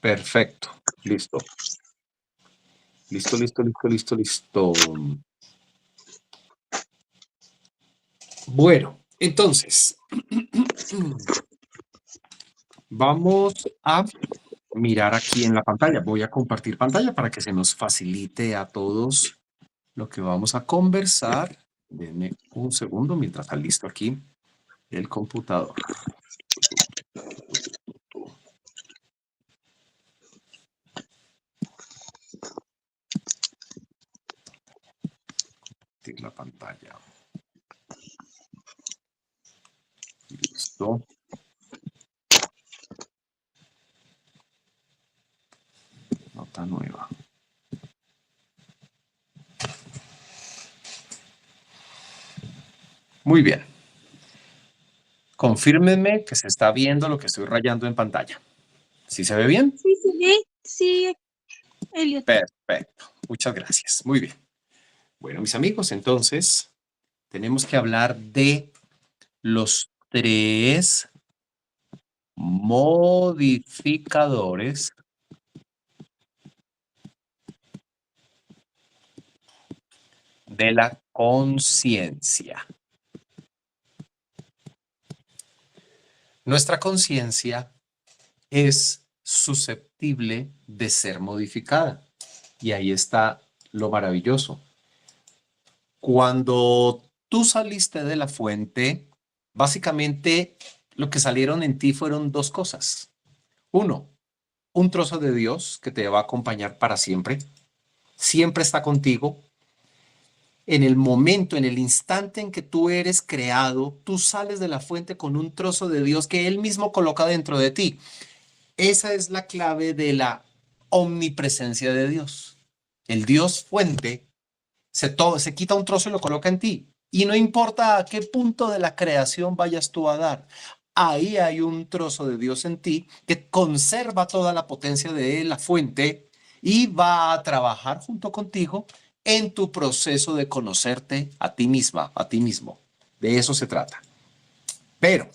Perfecto. Listo. Listo. Bueno, entonces, vamos a mirar aquí en la pantalla. Voy a compartir pantalla para que se nos facilite a todos lo que vamos a conversar. Denme un segundo mientras listo aquí el computador. Compartir la pantalla. Listo. Nota nueva. Muy bien. Confírmenme que se está viendo lo que estoy rayando en pantalla. ¿Sí se ve bien? Sí, Elliot. Perfecto. Muchas gracias. Muy bien. Bueno, mis amigos, entonces tenemos que hablar de los 3 modificadores de la conciencia. Nuestra conciencia es susceptible de ser modificada. Y ahí está lo maravilloso. Cuando tú saliste de la fuente, básicamente lo que salieron en ti fueron 2 cosas. 1, un trozo de Dios que te va a acompañar para siempre. Siempre está contigo. En el momento, en el instante en que tú eres creado, tú sales de la fuente con un trozo de Dios que Él mismo coloca dentro de ti. Esa es la clave de la omnipresencia de Dios. El Dios fuente se quita un trozo y lo coloca en ti. Y no importa a qué punto de la creación vayas tú a dar. Ahí hay un trozo de Dios en ti que conserva toda la potencia de la fuente y va a trabajar junto contigo en tu proceso de conocerte a ti misma, a ti mismo. De eso se trata. Pero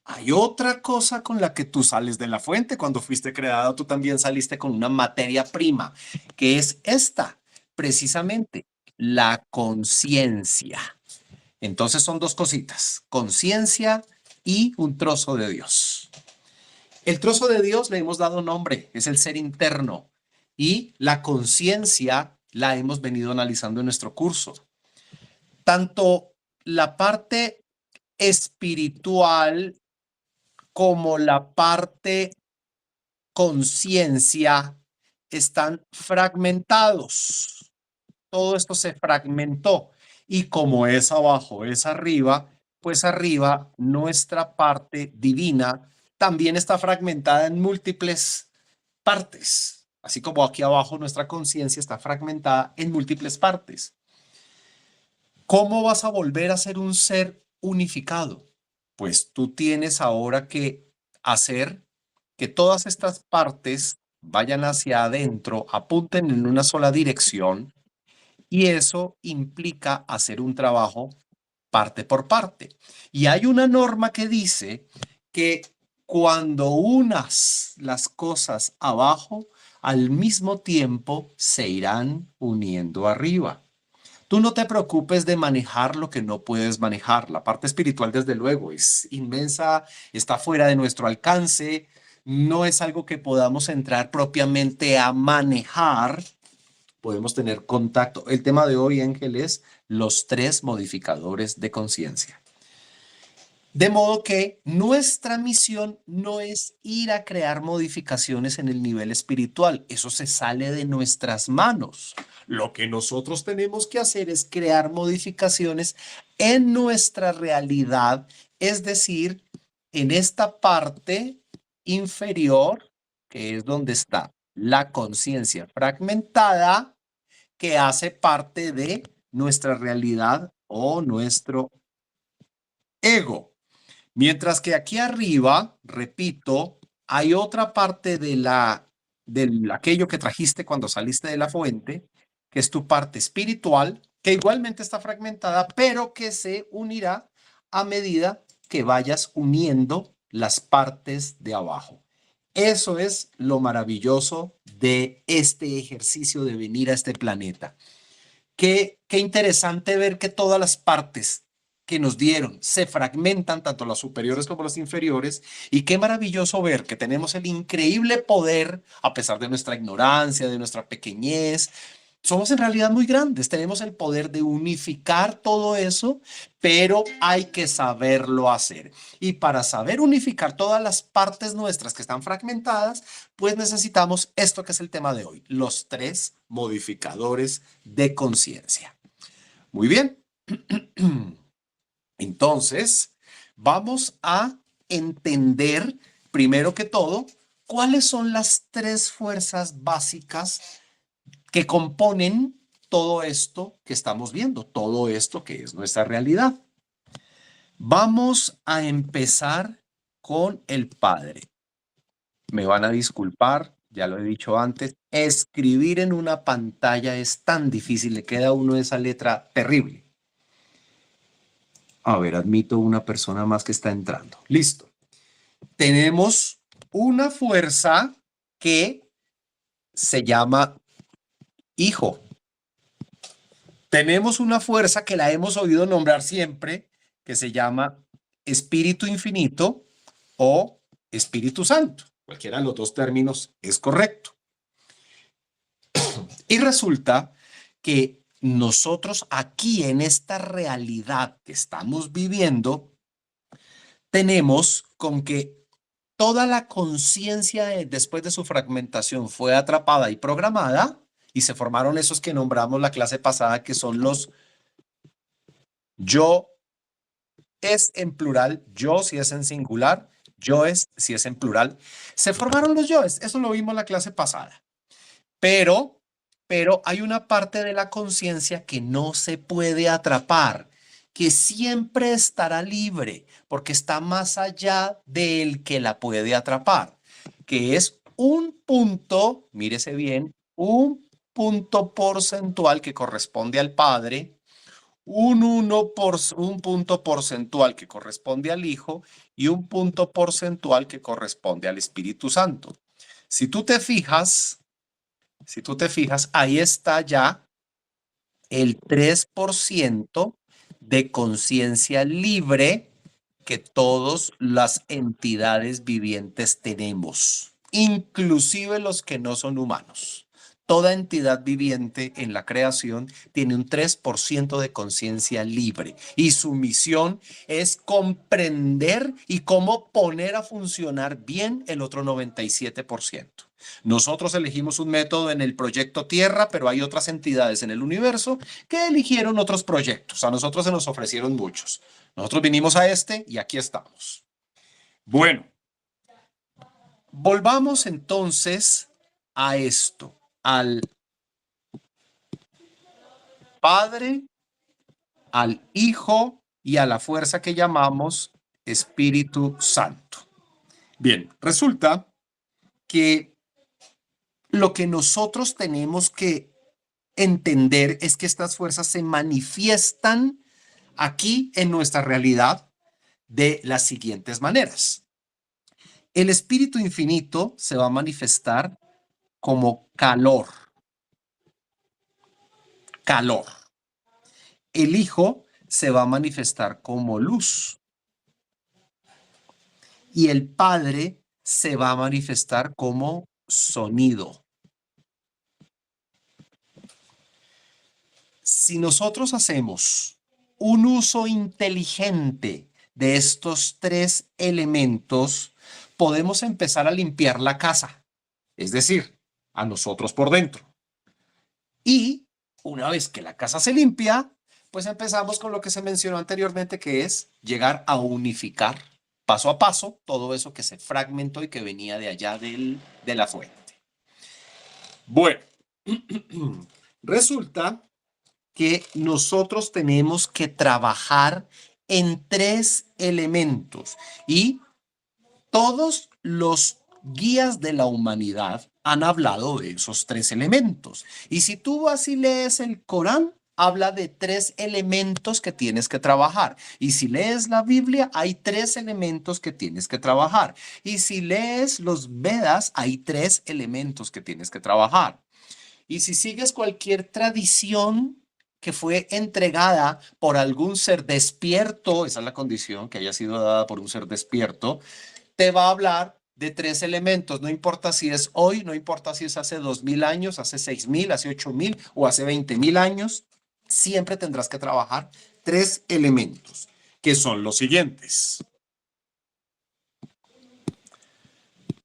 hay otra cosa con la que tú sales de la fuente. Cuando fuiste creado, tú también saliste con una materia prima, que es esta, precisamente, la conciencia. Entonces son 2 cositas, conciencia y un trozo de Dios. El trozo de Dios le hemos dado nombre, es el ser interno, y la conciencia la hemos venido analizando en nuestro curso. Tanto la parte espiritual como la parte conciencia están fragmentados. Todo esto se fragmentó y como es abajo, es arriba, pues arriba nuestra parte divina también está fragmentada en múltiples partes. Así como aquí abajo nuestra conciencia está fragmentada en múltiples partes. ¿Cómo vas a volver a ser un ser unificado? Pues tú tienes ahora que hacer que todas estas partes vayan hacia adentro, apunten en una sola dirección, y eso implica hacer un trabajo parte por parte. Y hay una norma que dice que cuando unas las cosas abajo, al mismo tiempo se irán uniendo arriba. Tú no te preocupes de manejar lo que no puedes manejar. La parte espiritual, desde luego, es inmensa, está fuera de nuestro alcance, no es algo que podamos entrar propiamente a manejar. Podemos tener contacto. El tema de hoy, Ángel, es los 3 modificadores de conciencia. De modo que nuestra misión no es ir a crear modificaciones en el nivel espiritual. Eso se sale de nuestras manos. Lo que nosotros tenemos que hacer es crear modificaciones en nuestra realidad, es decir, en esta parte inferior, que es donde está la conciencia fragmentada, que hace parte de nuestra realidad o nuestro ego. Mientras que aquí arriba, repito, hay otra parte de aquello que trajiste cuando saliste de la fuente, que es tu parte espiritual, que igualmente está fragmentada, pero que se unirá a medida que vayas uniendo las partes de abajo. Eso es lo maravilloso de este ejercicio de venir a este planeta. Qué interesante ver que todas las partes que nos dieron se fragmentan, tanto las superiores como las inferiores, y qué maravilloso ver que tenemos el increíble poder, a pesar de nuestra ignorancia, de nuestra pequeñez. Somos en realidad muy grandes, tenemos el poder de unificar todo eso, pero hay que saberlo hacer. Y para saber unificar todas las partes nuestras que están fragmentadas, pues necesitamos esto que es el tema de hoy, los 3 modificadores de conciencia. Muy bien. Entonces, vamos a entender, primero que todo, cuáles son las 3 fuerzas básicas que componen todo esto que estamos viendo, todo esto que es nuestra realidad. Vamos a empezar con el Padre. Me van a disculpar, ya lo he dicho antes, escribir en una pantalla es tan difícil, le queda a uno esa letra terrible. A ver, admito una persona más que está entrando. Listo. Tenemos una fuerza que se llama hijo. Tenemos una fuerza que la hemos oído nombrar siempre, que se llama Espíritu Infinito o Espíritu Santo. Cualquiera de los 2 términos es correcto. Y resulta que nosotros aquí en esta realidad que estamos viviendo, tenemos con que toda la conciencia después de su fragmentación fue atrapada y programada y se formaron esos que nombramos la clase pasada, que son los yo es en plural, yo si es en singular, yo es si es en plural. Se formaron los yoes, eso lo vimos la clase pasada. Pero hay una parte de la conciencia que no se puede atrapar, que siempre estará libre, porque está más allá del que la puede atrapar, que es un punto, mírese bien, un punto porcentual que corresponde al Padre, un punto porcentual que corresponde al Hijo y un punto porcentual que corresponde al Espíritu Santo. Si tú te fijas, ahí está ya el 3% de conciencia libre que todas las entidades vivientes tenemos, inclusive los que no son humanos. Toda entidad viviente en la creación tiene un 3% de conciencia libre y su misión es comprender y cómo poner a funcionar bien el otro 97%. Nosotros elegimos un método en el proyecto Tierra, pero hay otras entidades en el universo que eligieron otros proyectos. A nosotros se nos ofrecieron muchos. Nosotros vinimos a este y aquí estamos. Bueno, volvamos entonces a esto, al Padre, al Hijo y a la fuerza que llamamos Espíritu Santo. Bien, resulta que lo que nosotros tenemos que entender es que estas fuerzas se manifiestan aquí en nuestra realidad de las siguientes maneras. El Espíritu Infinito se va a manifestar como calor. Calor. El Hijo se va a manifestar como luz. Y el Padre se va a manifestar como sonido. Si nosotros hacemos un uso inteligente de estos 3 elementos, podemos empezar a limpiar la casa, es decir, a nosotros por dentro. Y una vez que la casa se limpia, pues empezamos con lo que se mencionó anteriormente, que es llegar a unificar paso a paso todo eso que se fragmentó y que venía de allá de la fuente. Bueno, resulta que nosotros tenemos que trabajar en 3 elementos y todos los guías de la humanidad han hablado de esos 3 elementos. Y si tú vas y lees el Corán, habla de 3 elementos que tienes que trabajar. Y si lees la Biblia, hay 3 elementos que tienes que trabajar. Y si lees los Vedas, hay 3 elementos que tienes que trabajar. Y si sigues cualquier tradición que fue entregada por algún ser despierto, esa es la condición, que haya sido dada por un ser despierto, te va a hablar de 3 elementos. No importa si es hoy, no importa si es hace 2000 años, hace 6000, hace 8000 o hace 20000 años, siempre tendrás que trabajar 3 elementos, que son los siguientes.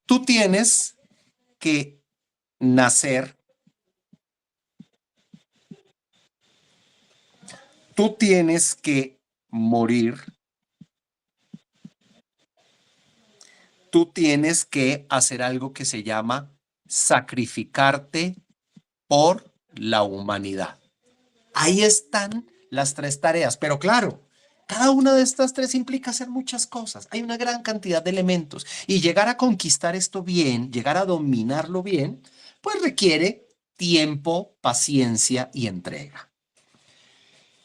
Tú tienes que nacer. Tú tienes que morir. Tú tienes que hacer algo que se llama sacrificarte por la humanidad. Ahí están las 3 tareas, pero claro, cada una de estas 3 implica hacer muchas cosas. Hay una gran cantidad de elementos y llegar a conquistar esto bien, llegar a dominarlo bien, pues requiere tiempo, paciencia y entrega.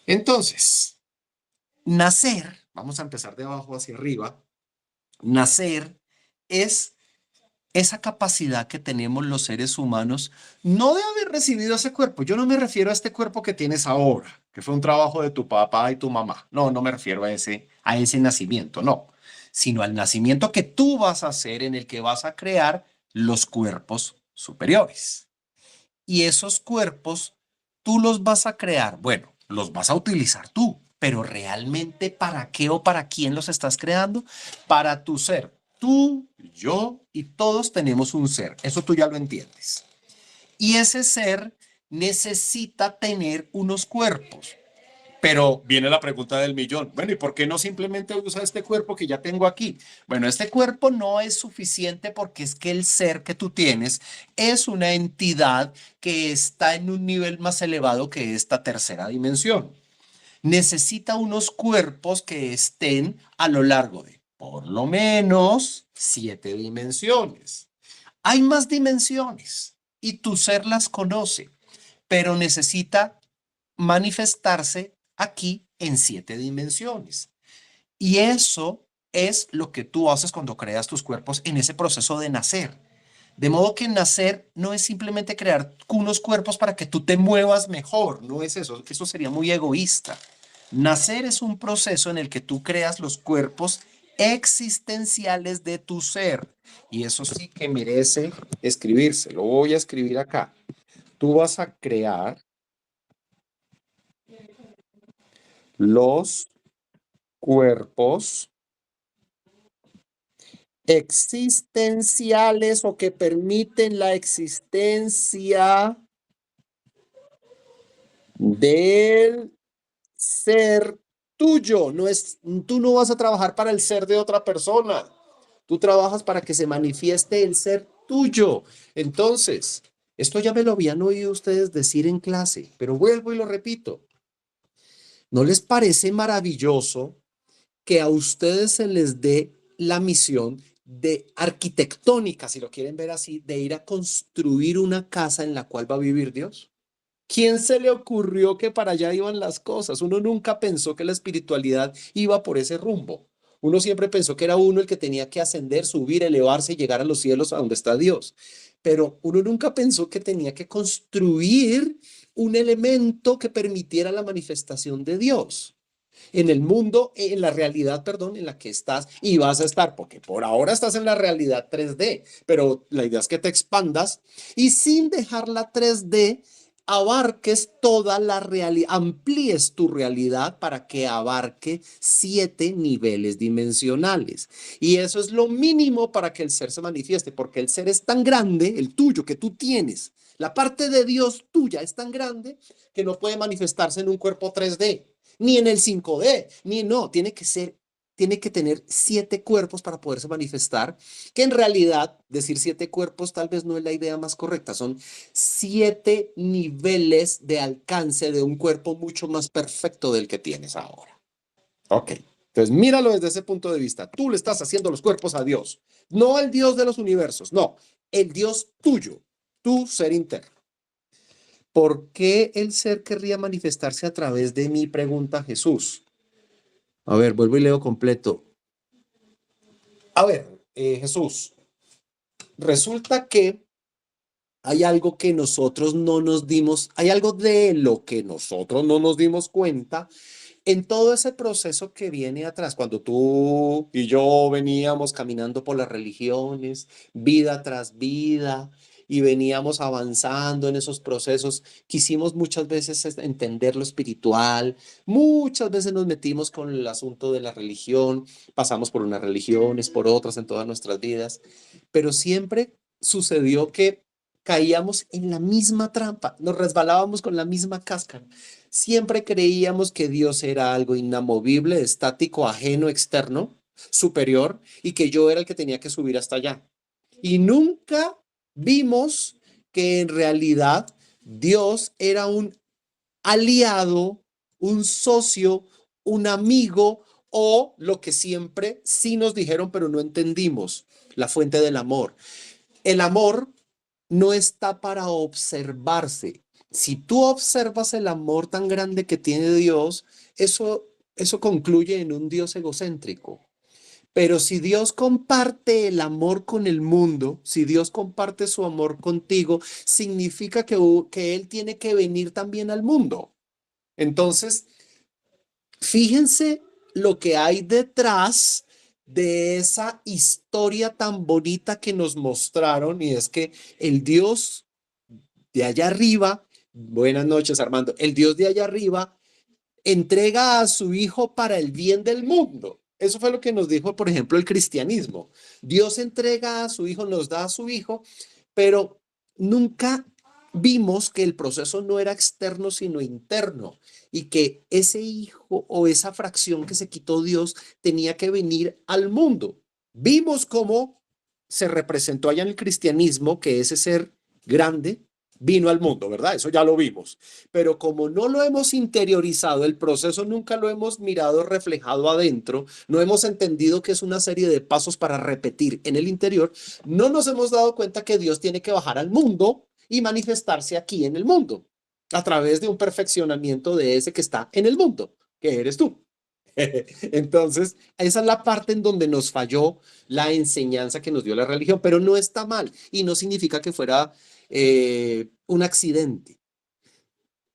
Entonces, nacer, vamos a empezar de abajo hacia arriba, nacer es esa capacidad que tenemos los seres humanos, no de haber recibido ese cuerpo. Yo no me refiero a este cuerpo que tienes ahora, que fue un trabajo de tu papá y tu mamá. No, no me refiero a ese nacimiento, no, sino al nacimiento que tú vas a hacer en el que vas a crear los cuerpos superiores. Y esos cuerpos, tú los vas a crear, bueno, los vas a utilizar tú, pero realmente ¿para qué o para quién los estás creando? Para tu ser. Tú, yo y todos tenemos un ser. Eso tú ya lo entiendes. Y ese ser necesita tener unos cuerpos. Pero viene la pregunta del millón. Bueno, ¿y por qué no simplemente usa este cuerpo que ya tengo aquí? Bueno, este cuerpo no es suficiente porque es que el ser que tú tienes es una entidad que está en un nivel más elevado que esta tercera dimensión. Necesita unos cuerpos que estén a lo largo de por lo menos 7 dimensiones. Hay más dimensiones y tu ser las conoce, pero necesita manifestarse aquí en 7 dimensiones. Y eso es lo que tú haces cuando creas tus cuerpos en ese proceso de nacer. De modo que nacer no es simplemente crear unos cuerpos para que tú te muevas mejor, no es eso, eso sería muy egoísta. Nacer es un proceso en el que tú creas los cuerpos existenciales de tu ser. Y eso sí que merece escribirse, lo voy a escribir acá. Tú vas a crear los cuerpos existenciales o que permiten la existencia del ser tuyo. No es, tú no vas a trabajar para el ser de otra persona. Tú trabajas para que se manifieste el ser tuyo. Entonces, esto ya me lo habían oído ustedes decir en clase, pero vuelvo y lo repito. ¿No les parece maravilloso que a ustedes se les dé la misión de arquitectónica, si lo quieren ver así, de ir a construir una casa en la cual va a vivir Dios? ¿Quién se le ocurrió que para allá iban las cosas? Uno nunca pensó que la espiritualidad iba por ese rumbo. Uno siempre pensó que era uno el que tenía que ascender, subir, elevarse y llegar a los cielos a donde está Dios. Pero uno nunca pensó que tenía que construir un elemento que permitiera la manifestación de Dios en el mundo, en la realidad, perdón, en la que estás y vas a estar, porque por ahora estás en la realidad 3D, pero la idea es que te expandas y sin dejar la 3D, abarques toda la realidad, amplíes tu realidad para que abarque 7 niveles dimensionales. Y eso es lo mínimo para que el ser se manifieste, porque el ser es tan grande, el tuyo que tú tienes, la parte de Dios tuya es tan grande que no puede manifestarse en un cuerpo 3D ni en el 5D, ni no, tiene que tener 7 cuerpos para poderse manifestar, que en realidad decir 7 cuerpos tal vez no es la idea más correcta, son 7 niveles de alcance de un cuerpo mucho más perfecto del que tienes ahora. Ok, entonces míralo desde ese punto de vista, tú le estás haciendo los cuerpos a Dios, no al Dios de los universos, no, el Dios tuyo, tu ser interno. ¿Por qué el ser querría manifestarse a través de mí? Pregunta Jesús. A ver, vuelvo y leo completo. A ver, Jesús, resulta que hay algo que nosotros no nos dimos, hay algo de lo que nosotros no nos dimos cuenta en todo ese proceso que viene atrás, cuando tú y yo veníamos caminando por las religiones, vida tras vida, y veníamos avanzando en esos procesos, quisimos muchas veces entender lo espiritual, muchas veces nos metimos con el asunto de la religión, pasamos por unas religiones, por otras en todas nuestras vidas, pero siempre sucedió que caíamos en la misma trampa, nos resbalábamos con la misma cáscara. Siempre creíamos que Dios era algo inamovible, estático, ajeno, externo, superior, y que yo era el que tenía que subir hasta allá. Y nunca vimos que en realidad Dios era un aliado, un socio, un amigo o lo que siempre sí nos dijeron, pero no entendimos, la fuente del amor. El amor no está para observarse. Si tú observas el amor tan grande que tiene Dios, eso concluye en un Dios egocéntrico. Pero si Dios comparte el amor con el mundo, si Dios comparte su amor contigo, significa que Él tiene que venir también al mundo. Entonces, fíjense lo que hay detrás de esa historia tan bonita que nos mostraron, y es que el Dios de allá arriba, buenas noches Armando, el Dios de allá arriba entrega a su hijo para el bien del mundo. Eso fue lo que nos dijo, por ejemplo, el cristianismo. Dios entrega a su hijo, nos da a su hijo, pero nunca vimos que el proceso no era externo, sino interno, y que ese hijo o esa fracción que se quitó Dios tenía que venir al mundo. Vimos cómo se representó allá en el cristianismo que ese ser grande vino al mundo, ¿verdad? Eso ya lo vimos. Pero como no lo hemos interiorizado, el proceso nunca lo hemos mirado reflejado adentro, no hemos entendido que es una serie de pasos para repetir en el interior, no nos hemos dado cuenta que Dios tiene que bajar al mundo y manifestarse aquí en el mundo a través de un perfeccionamiento de ese que está en el mundo, que eres tú. Entonces, esa es la parte en donde nos falló la enseñanza que nos dio la religión, pero no está mal y no significa que fuera un accidente.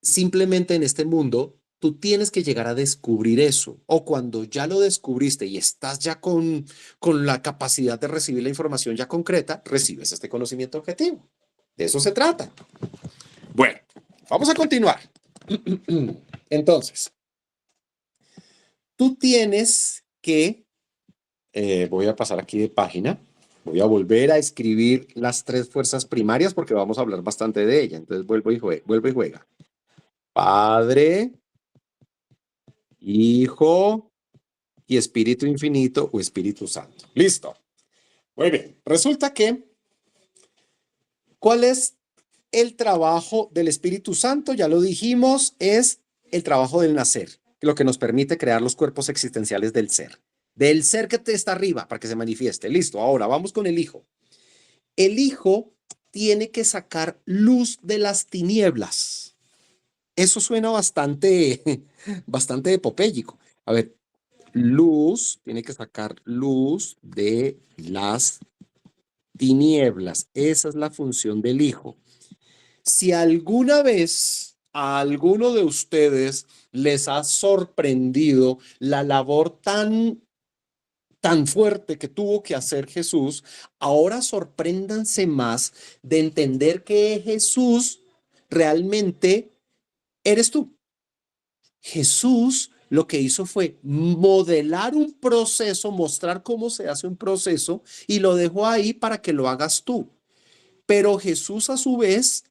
Simplemente en este mundo, tú tienes que llegar a descubrir eso, o cuando ya lo descubriste y estás ya con la capacidad de recibir la información ya concreta, recibes este conocimiento objetivo. De eso se trata. Bueno, vamos a continuar. Entonces, tú tienes que, voy a pasar aquí de página, voy a volver a escribir las tres fuerzas primarias porque vamos a hablar bastante de ella. Entonces vuelvo y juega. Padre, Hijo y Espíritu Infinito o Espíritu Santo. Listo. Muy bien. Resulta que, ¿cuál es el trabajo del Espíritu Santo? Ya lo dijimos, es el trabajo del nacer, lo que nos permite crear los cuerpos existenciales del ser que te está arriba para que se manifieste. Listo. Ahora vamos con el Hijo. El Hijo tiene que sacar luz de las tinieblas. Eso suena bastante, bastante epopéyico. A ver, luz, tiene que sacar luz de las tinieblas. Esa es la función del Hijo. Si alguna vez a alguno de ustedes les ha sorprendido la labor tan fuerte que tuvo que hacer Jesús, ahora sorpréndanse más de entender que Jesús realmente eres tú. Jesús lo que hizo fue modelar un proceso, mostrar cómo se hace un proceso y lo dejó ahí para que lo hagas tú. Pero Jesús a su vez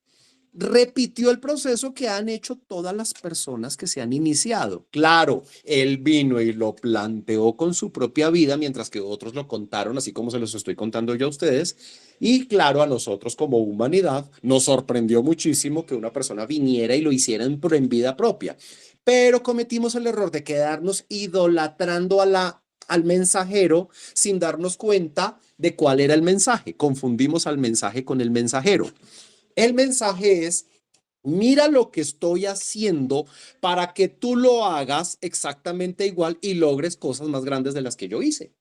repitió el proceso que han hecho todas las personas que se han iniciado. Claro, él vino y lo planteó con su propia vida, mientras que otros lo contaron, así como se los estoy contando yo a ustedes. Y claro, a nosotros como humanidad nos sorprendió muchísimo que una persona viniera y lo hiciera en vida propia. Pero cometimos el error de quedarnos idolatrando al mensajero sin darnos cuenta de cuál era el mensaje. Confundimos al mensaje con el mensajero. El mensaje es Mira lo que estoy haciendo para que tú lo hagas exactamente igual y logres cosas más grandes de las que yo hice.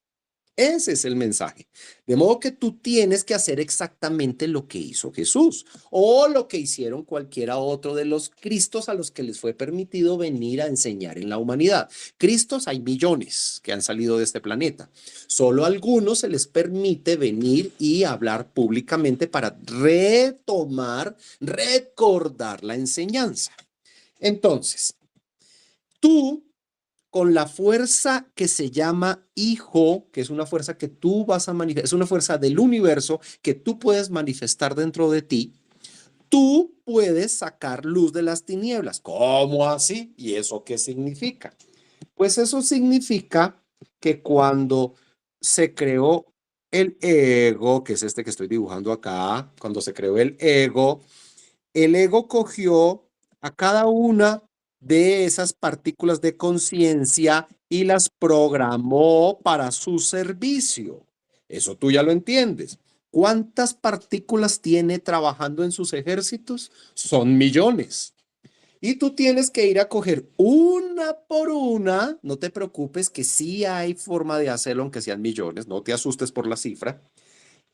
Ese es el mensaje. De modo que tú tienes que hacer exactamente lo que hizo Jesús o lo que hicieron cualquiera otro de los Cristos a los que les fue permitido venir a enseñar en la humanidad. Cristos hay millones que han salido de este planeta. Solo a algunos se les permite venir y hablar públicamente para retomar, recordar la enseñanza. Entonces, tú con la fuerza que se llama hijo, que es una fuerza que tú vas a manifestar, es una fuerza del universo que tú puedes manifestar dentro de ti, tú puedes sacar luz de las tinieblas. ¿Cómo así? ¿Y eso qué significa? Pues eso significa que cuando se creó el ego, que es este que estoy dibujando acá, cuando se creó el ego cogió a cada una de esas partículas de conciencia y las programó para su servicio. Eso tú ya lo entiendes. ¿Cuántas partículas tiene trabajando en sus ejércitos? Son millones. Y tú tienes que ir a coger una por una. No te preocupes que sí hay forma de hacerlo, aunque sean millones. No te asustes por la cifra.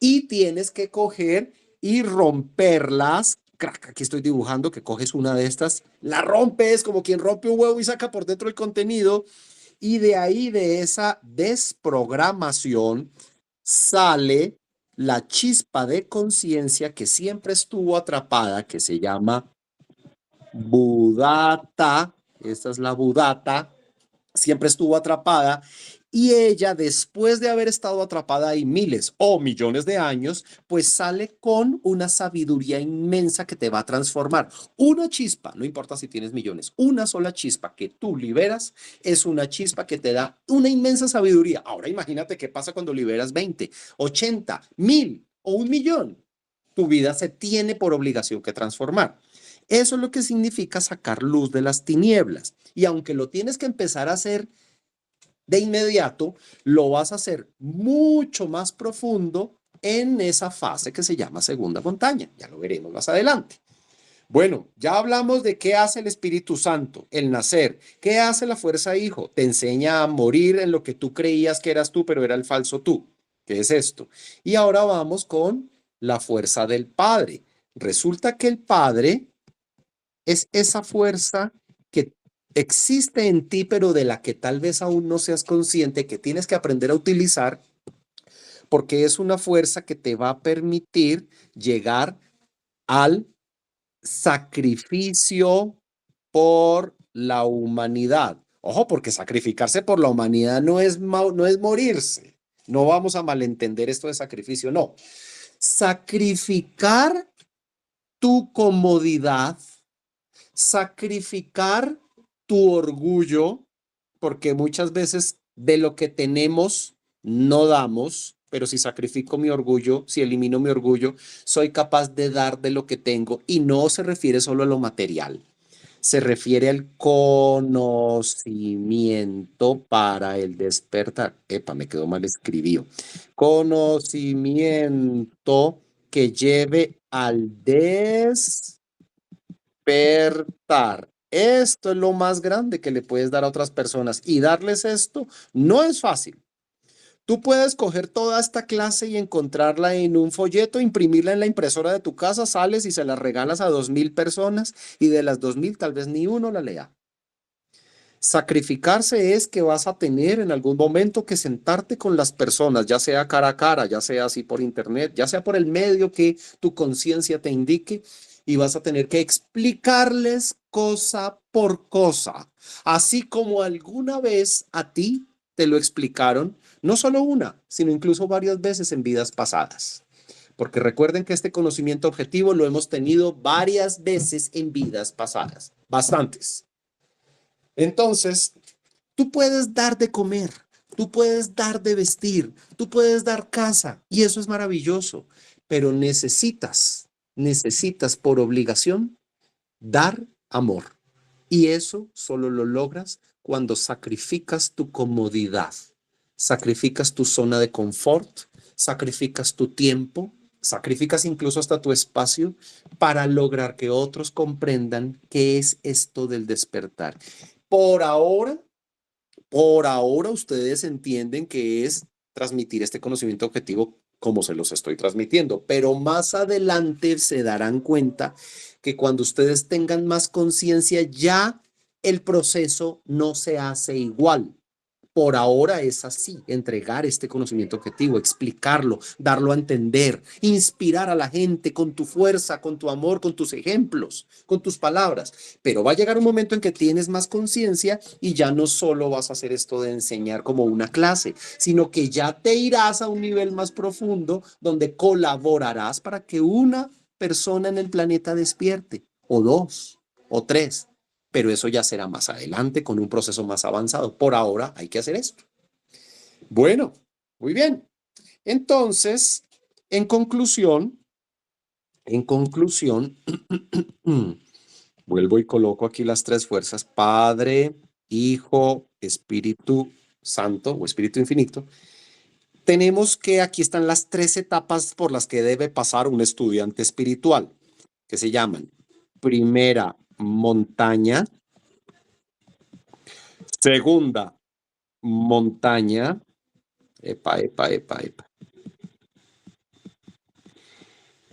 Y tienes que coger y romperlas. Crack, aquí estoy dibujando que coges una de estas, la rompes como quien rompe un huevo y saca por dentro el contenido. Y de ahí, de esa desprogramación, sale la chispa de conciencia que siempre estuvo atrapada, que se llama Budata. Esta es la Budata, siempre estuvo atrapada y ella, después de haber estado atrapada ahí miles o millones de años, pues sale con una sabiduría inmensa que te va a transformar. Una chispa, no importa si tienes millones, una sola chispa que tú liberas es una chispa que te da una inmensa sabiduría. Ahora imagínate qué pasa cuando liberas 20, 80, 1000 o 1.000.000. Tu vida se tiene por obligación que transformar. Eso es lo que significa sacar luz de las tinieblas. Y aunque lo tienes que empezar a hacer de inmediato, lo vas a hacer mucho más profundo en esa fase que se llama segunda montaña. Ya lo veremos más adelante. Bueno, ya hablamos de qué hace el Espíritu Santo, el nacer. ¿Qué hace la fuerza hijo? Te enseña a morir en lo que tú creías que eras tú, pero era el falso tú. ¿Qué es esto? Y ahora vamos con la fuerza del Padre. Resulta que el Padre es esa fuerza que existe en ti, pero de la que tal vez aún no seas consciente, que tienes que aprender a utilizar, porque es una fuerza que te va a permitir llegar al sacrificio por la humanidad. Ojo, porque sacrificarse por la humanidad no es morirse. No vamos a malentender esto de sacrificio, no. Sacrificar tu comodidad, sacrificar tu orgullo, porque muchas veces de lo que tenemos no damos, pero si sacrifico mi orgullo, si elimino mi orgullo, soy capaz de dar de lo que tengo y no se refiere solo a lo material. Se refiere al conocimiento para el despertar. Epa, me quedó mal escribido. Conocimiento que lleve al despertar. Esto es lo más grande que le puedes dar a otras personas y darles esto no es fácil. Tú puedes coger toda esta clase y encontrarla en un folleto, imprimirla en la impresora de tu casa, sales y se la regalas a 2.000 personas y de las 2.000 tal vez ni uno la lea. Sacrificarse es que vas a tener en algún momento que sentarte con las personas, ya sea cara a cara, ya sea así por internet, ya sea por el medio que tu conciencia te indique, y vas a tener que explicarles cosa por cosa, así como alguna vez a ti te lo explicaron, no solo una, sino incluso varias veces en vidas pasadas. Porque recuerden que este conocimiento objetivo lo hemos tenido varias veces en vidas pasadas, bastantes. Entonces, tú puedes dar de comer, tú puedes dar de vestir, tú puedes dar casa y eso es maravilloso, pero necesitas por obligación dar amor. Y eso solo lo logras cuando sacrificas tu comodidad, sacrificas tu zona de confort, sacrificas tu tiempo Sacrificas incluso hasta tu espacio para lograr que otros comprendan qué es esto del despertar. Por ahora, por ahora ustedes entienden que es transmitir este conocimiento objetivo como se los estoy transmitiendo, pero más adelante se darán cuenta que cuando ustedes tengan más conciencia ya el proceso no se hace igual. Por ahora es así, entregar este conocimiento objetivo, explicarlo, darlo a entender, inspirar a la gente con tu fuerza, con tu amor, con tus ejemplos, con tus palabras. Pero va a llegar un momento en que tienes más conciencia y ya no solo vas a hacer esto de enseñar como una clase, sino que ya te irás a un nivel más profundo donde colaborarás para que una persona en el planeta despierte, o dos, o tres, pero eso ya será más adelante con un proceso más avanzado. Por ahora hay que hacer esto. Bueno, muy bien. Entonces, en conclusión, vuelvo y coloco aquí las tres fuerzas, Padre, Hijo, Espíritu Santo o Espíritu Infinito. Tenemos que aquí están las tres etapas por las que debe pasar un estudiante espiritual, que se llaman primera montaña, segunda montaña, epa.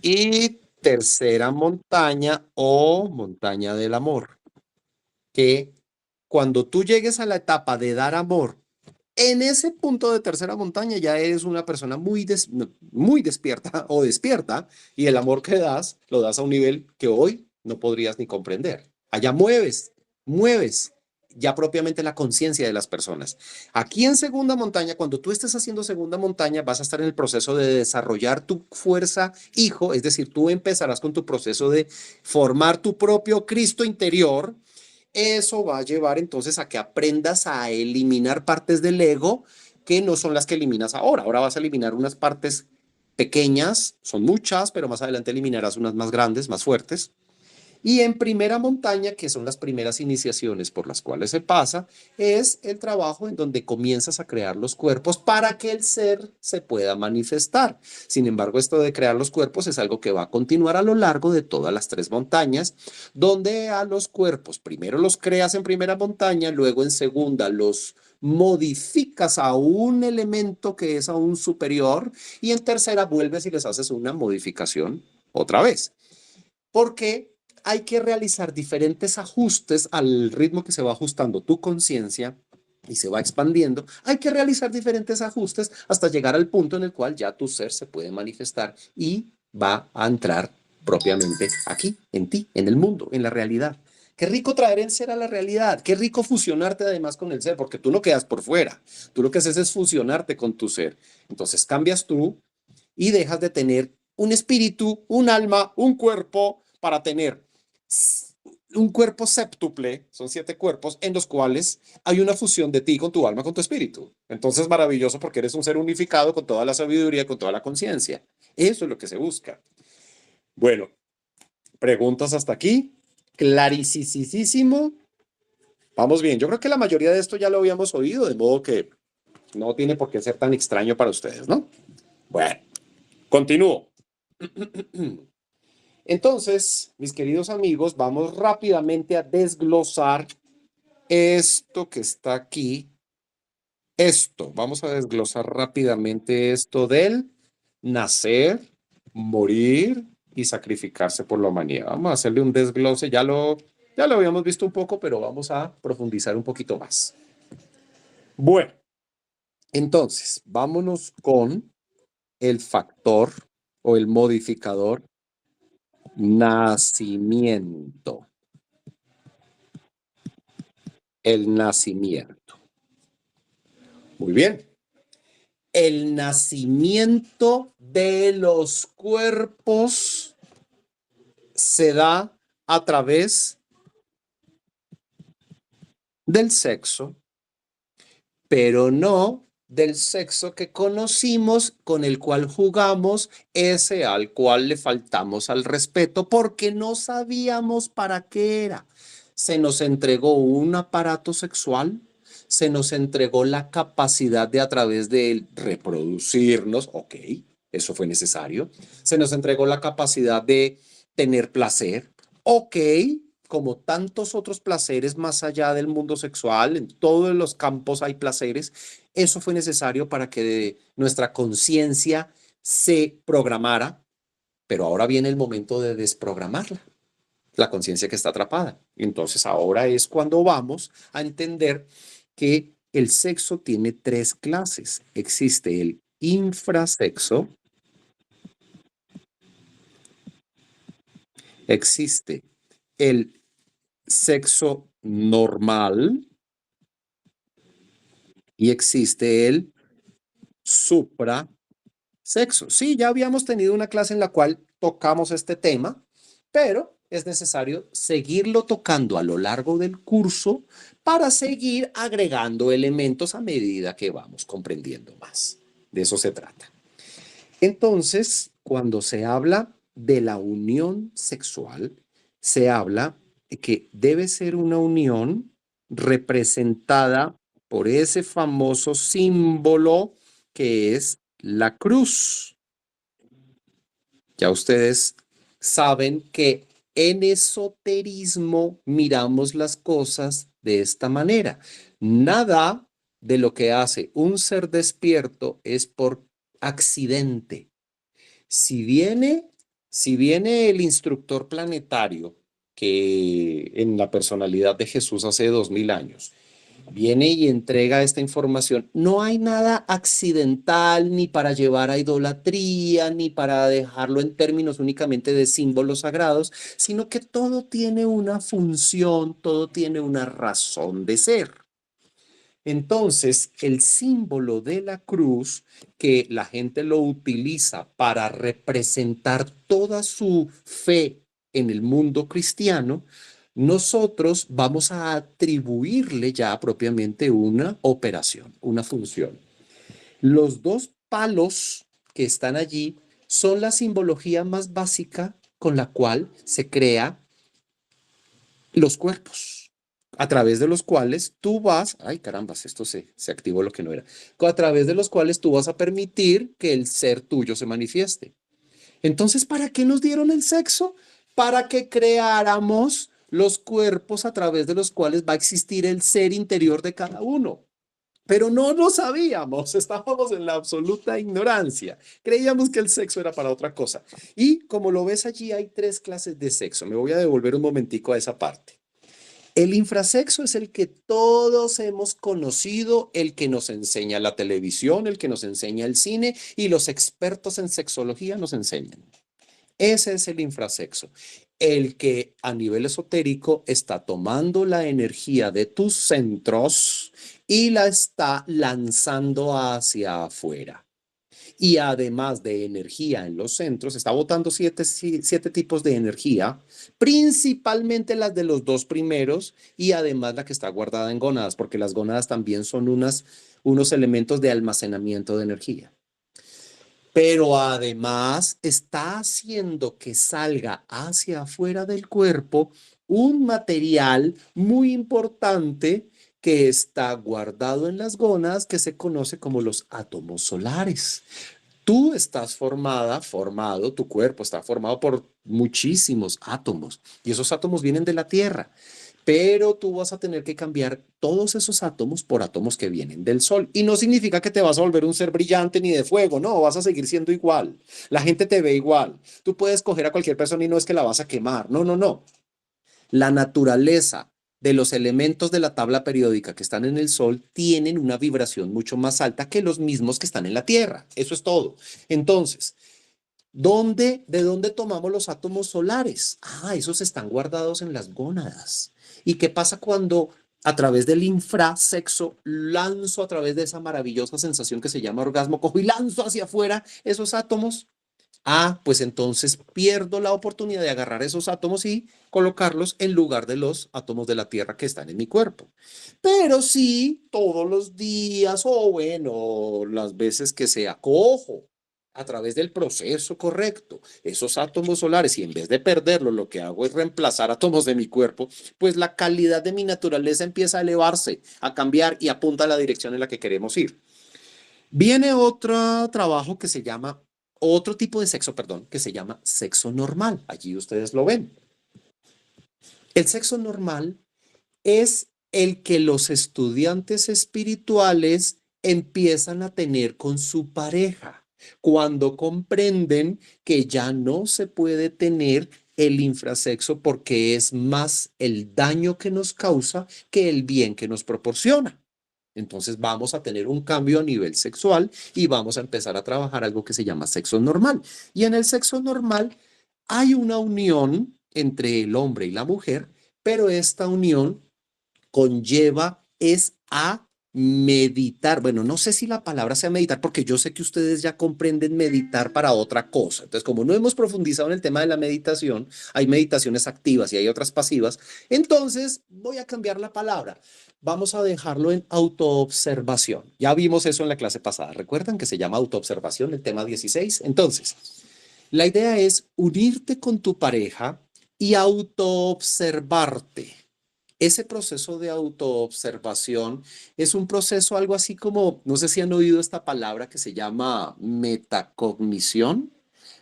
Y tercera montaña o montaña del amor, que cuando tú llegues a la etapa de dar amor, en ese punto de tercera montaña ya eres una persona muy despierta o despierta y el amor que das lo das a un nivel que hoy no podrías ni comprender. Allá mueves ya propiamente la conciencia de las personas. Aquí en segunda montaña, cuando tú estés haciendo segunda montaña, vas a estar en el proceso de desarrollar tu fuerza hijo, es decir, tú empezarás con tu proceso de formar tu propio Cristo interior. Eso va a llevar entonces a que aprendas a eliminar partes del ego que no son las que eliminas ahora. Ahora vas a eliminar unas partes pequeñas, son muchas, pero más adelante eliminarás unas más grandes, más fuertes. Y en primera montaña, que son las primeras iniciaciones por las cuales se pasa, es el trabajo en donde comienzas a crear los cuerpos para que el ser se pueda manifestar. Sin embargo, esto de crear los cuerpos es algo que va a continuar a lo largo de todas las tres montañas, donde a los cuerpos primero los creas en primera montaña, luego en segunda los modificas a un elemento que es aún superior y en tercera vuelves y les haces una modificación otra vez. Porque hay que realizar diferentes ajustes al ritmo que se va ajustando tu conciencia y se va expandiendo. Hay que realizar diferentes ajustes hasta llegar al punto en el cual ya tu ser se puede manifestar y va a entrar propiamente aquí, en ti, en el mundo, en la realidad. Qué rico traer el ser a la realidad, qué rico fusionarte además con el ser, porque tú no quedas por fuera, tú lo que haces es fusionarte con tu ser. Entonces cambias tú y dejas de tener un espíritu, un alma, un cuerpo para tener un cuerpo séptuple, son 7 cuerpos en los cuales hay una fusión de ti con tu alma, con tu espíritu. Entonces maravilloso porque eres un ser unificado con toda la sabiduría, con toda la conciencia. Eso es lo que se busca. Bueno, preguntas hasta aquí. Clarísimo. Vamos bien. Yo creo que la mayoría de esto ya lo habíamos oído, de modo que no tiene por qué ser tan extraño para ustedes, ¿no? Bueno, continúo. Entonces, mis queridos amigos, vamos rápidamente a desglosar esto que está aquí. Vamos a desglosar rápidamente esto del nacer, morir y sacrificarse por la humanidad. Vamos a hacerle un desglose, ya lo habíamos visto un poco, pero vamos a profundizar un poquito más. Bueno, entonces, vámonos con el factor o el modificador nacimiento. El nacimiento. Muy bien. El nacimiento de los cuerpos se da a través del sexo, pero no del sexo que conocimos, con el cual jugamos, ese al cual le faltamos al respeto porque no sabíamos para qué era. Se nos entregó un aparato sexual, se nos entregó la capacidad de a través de él reproducirnos, ok, eso fue necesario. Se nos entregó la capacidad de tener placer. Ok, como tantos otros placeres más allá del mundo sexual, en todos los campos hay placeres. Eso fue necesario para que nuestra conciencia se programara, pero ahora viene el momento de desprogramarla, la conciencia que está atrapada. Entonces ahora es cuando vamos a entender que el sexo tiene tres clases. Existe el infrasexo, existe el sexo normal y existe el suprasexo. Sí, ya habíamos tenido una clase en la cual tocamos este tema, pero es necesario seguirlo tocando a lo largo del curso para seguir agregando elementos a medida que vamos comprendiendo más. De eso se trata. Entonces, cuando se habla de la unión sexual, se habla de que debe ser una unión representada por ese famoso símbolo que es la cruz. Ya ustedes saben que en esoterismo miramos las cosas de esta manera. Nada de lo que hace un ser despierto es por accidente. Si viene, si viene el instructor planetario que en la personalidad de Jesús hace 2000 años viene y entrega esta información, no hay nada accidental ni para llevar a idolatría, ni para dejarlo en términos únicamente de símbolos sagrados, sino que todo tiene una función, todo tiene una razón de ser. Entonces, el símbolo de la cruz, que la gente lo utiliza para representar toda su fe en el mundo cristiano, nosotros vamos a atribuirle ya propiamente una operación, una función. Los dos palos que están allí son la simbología más básica con la cual se crea los cuerpos, a través de los cuales tú vas, ay carambas, esto se activó lo que no era, a través de los cuales tú vas a permitir que el ser tuyo se manifieste. Entonces, ¿para qué nos dieron el sexo? Para que creáramos los cuerpos a través de los cuales va a existir el ser interior de cada uno. Pero no lo sabíamos, estábamos en la absoluta ignorancia. Creíamos que el sexo era para otra cosa. Y como lo ves allí, hay tres clases de sexo. Me voy a devolver un momentico a esa parte. El infrasexo es el que todos hemos conocido, el que nos enseña la televisión, el que nos enseña el cine y los expertos en sexología nos enseñan. Ese es el infrasexo, el que a nivel esotérico está tomando la energía de tus centros y la está lanzando hacia afuera. Y además de energía en los centros, está botando siete tipos de energía, principalmente las de los dos primeros y además la que está guardada en gónadas, porque las gónadas también son unos elementos de almacenamiento de energía. Pero además está haciendo que salga hacia afuera del cuerpo un material muy importante que está guardado en las gónadas que se conoce como los átomos solares. Tú estás formado, tu cuerpo está formado por muchísimos átomos y esos átomos vienen de la Tierra. Pero tú vas a tener que cambiar todos esos átomos por átomos que vienen del sol. Y no significa que te vas a volver un ser brillante ni de fuego, no, vas a seguir siendo igual. La gente te ve igual. Tú puedes coger a cualquier persona y no es que la vas a quemar, no, no, no. La naturaleza de los elementos de la tabla periódica que están en el Sol tienen una vibración mucho más alta que los mismos que están en la Tierra. Eso es todo. Entonces, ¿de dónde tomamos los átomos solares? Ah, esos están guardados en las gónadas. ¿Y qué pasa cuando a través del infrasexo lanzo a través de esa maravillosa sensación que se llama orgasmo, cojo y lanzo hacia afuera esos átomos? Ah, pues entonces pierdo la oportunidad de agarrar esos átomos y colocarlos en lugar de los átomos de la Tierra que están en mi cuerpo. Pero sí, todos los días o bueno, las veces que sea, cojo a través del proceso correcto esos átomos solares y en vez de perderlos, lo que hago es reemplazar átomos de mi cuerpo, pues la calidad de mi naturaleza empieza a elevarse, a cambiar y apunta a la dirección en la que queremos ir. Viene otro trabajo que se llama otro tipo de sexo, perdón, que se llama sexo normal. Allí ustedes lo ven. El sexo normal es el que los estudiantes espirituales empiezan a tener con su pareja cuando comprenden que ya no se puede tener el infrasexo porque es más el daño que nos causa que el bien que nos proporciona. Entonces vamos a tener un cambio a nivel sexual y vamos a empezar a trabajar algo que se llama sexo normal. Y en el sexo normal hay una unión entre el hombre y la mujer, pero esta unión conlleva es a meditar. Bueno, no sé si la palabra sea meditar, porque yo sé que ustedes ya comprenden meditar para otra cosa. Entonces, como no hemos profundizado en el tema de la meditación, hay meditaciones activas y hay otras pasivas, entonces voy a cambiar la palabra. Vamos a dejarlo en autoobservación. Ya vimos eso en la clase pasada. ¿Recuerdan que se llama autoobservación, el tema 16? Entonces, la idea es unirte con tu pareja y autoobservarte. Ese proceso de autoobservación es un proceso algo así como, no sé si han oído esta palabra que se llama metacognición.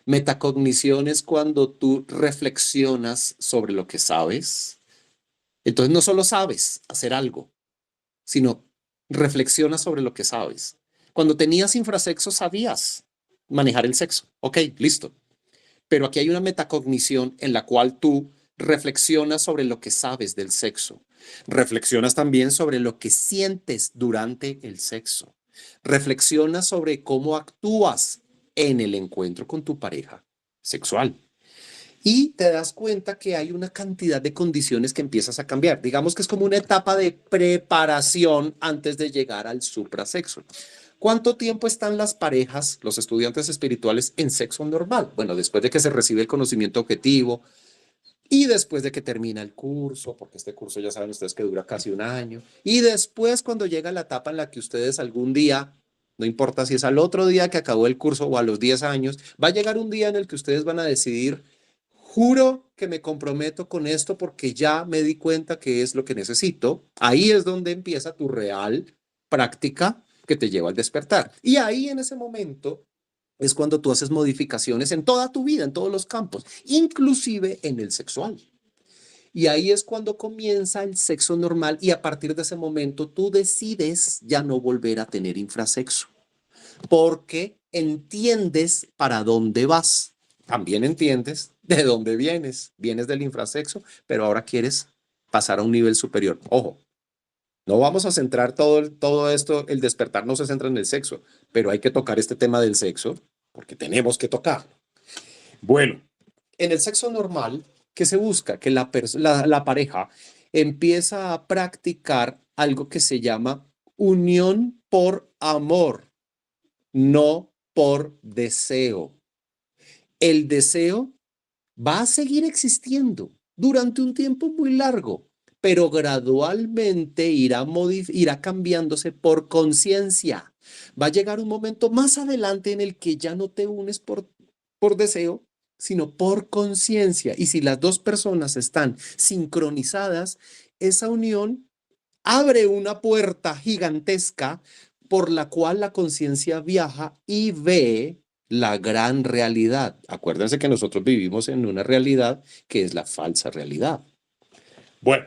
Metacognición es cuando tú reflexionas sobre lo que sabes. Entonces no solo sabes hacer algo, sino reflexionas sobre lo que sabes. Cuando tenías infrasexo sabías manejar el sexo. Ok, listo. Pero aquí hay una metacognición en la cual tú reflexionas sobre lo que sabes del sexo. Reflexionas también sobre lo que sientes durante el sexo. Reflexionas sobre cómo actúas en el encuentro con tu pareja sexual. Y te das cuenta que hay una cantidad de condiciones que empiezas a cambiar. Digamos que es como una etapa de preparación antes de llegar al suprasexo. ¿Cuánto tiempo están las parejas, los estudiantes espirituales, en sexo normal? Bueno, después de que se recibe el conocimiento objetivo y después de que termina el curso, porque este curso ya saben ustedes que dura casi un año, y después cuando llega la etapa en la que ustedes algún día, no importa si es al otro día que acabó el curso o a los 10 años, va a llegar un día en el que ustedes van a decidir, juro que me comprometo con esto porque ya me di cuenta que es lo que necesito. Ahí es donde empieza tu real práctica que te lleva al despertar. Y ahí en ese momento es cuando tú haces modificaciones en toda tu vida, en todos los campos, inclusive en el sexual. Y ahí es cuando comienza el sexo normal y a partir de ese momento tú decides ya no volver a tener infrasexo, porque entiendes para dónde vas. También entiendes de dónde vienes. Vienes del infrasexo, pero ahora quieres pasar a un nivel superior. Ojo, no vamos a centrar todo esto, el despertar no se centra en el sexo, pero hay que tocar este tema del sexo porque tenemos que tocarlo. Bueno, en el sexo normal, ¿qué se busca? Que la pareja empieza a practicar algo que se llama unión por amor, no por deseo. El deseo va a seguir existiendo durante un tiempo muy largo, pero gradualmente irá cambiándose por conciencia. Va a llegar un momento más adelante en el que ya no te unes por deseo, sino por conciencia. Y si las dos personas están sincronizadas, esa unión abre una puerta gigantesca por la cual la conciencia viaja y ve la gran realidad. Acuérdense que nosotros vivimos en una realidad que es la falsa realidad. Bueno,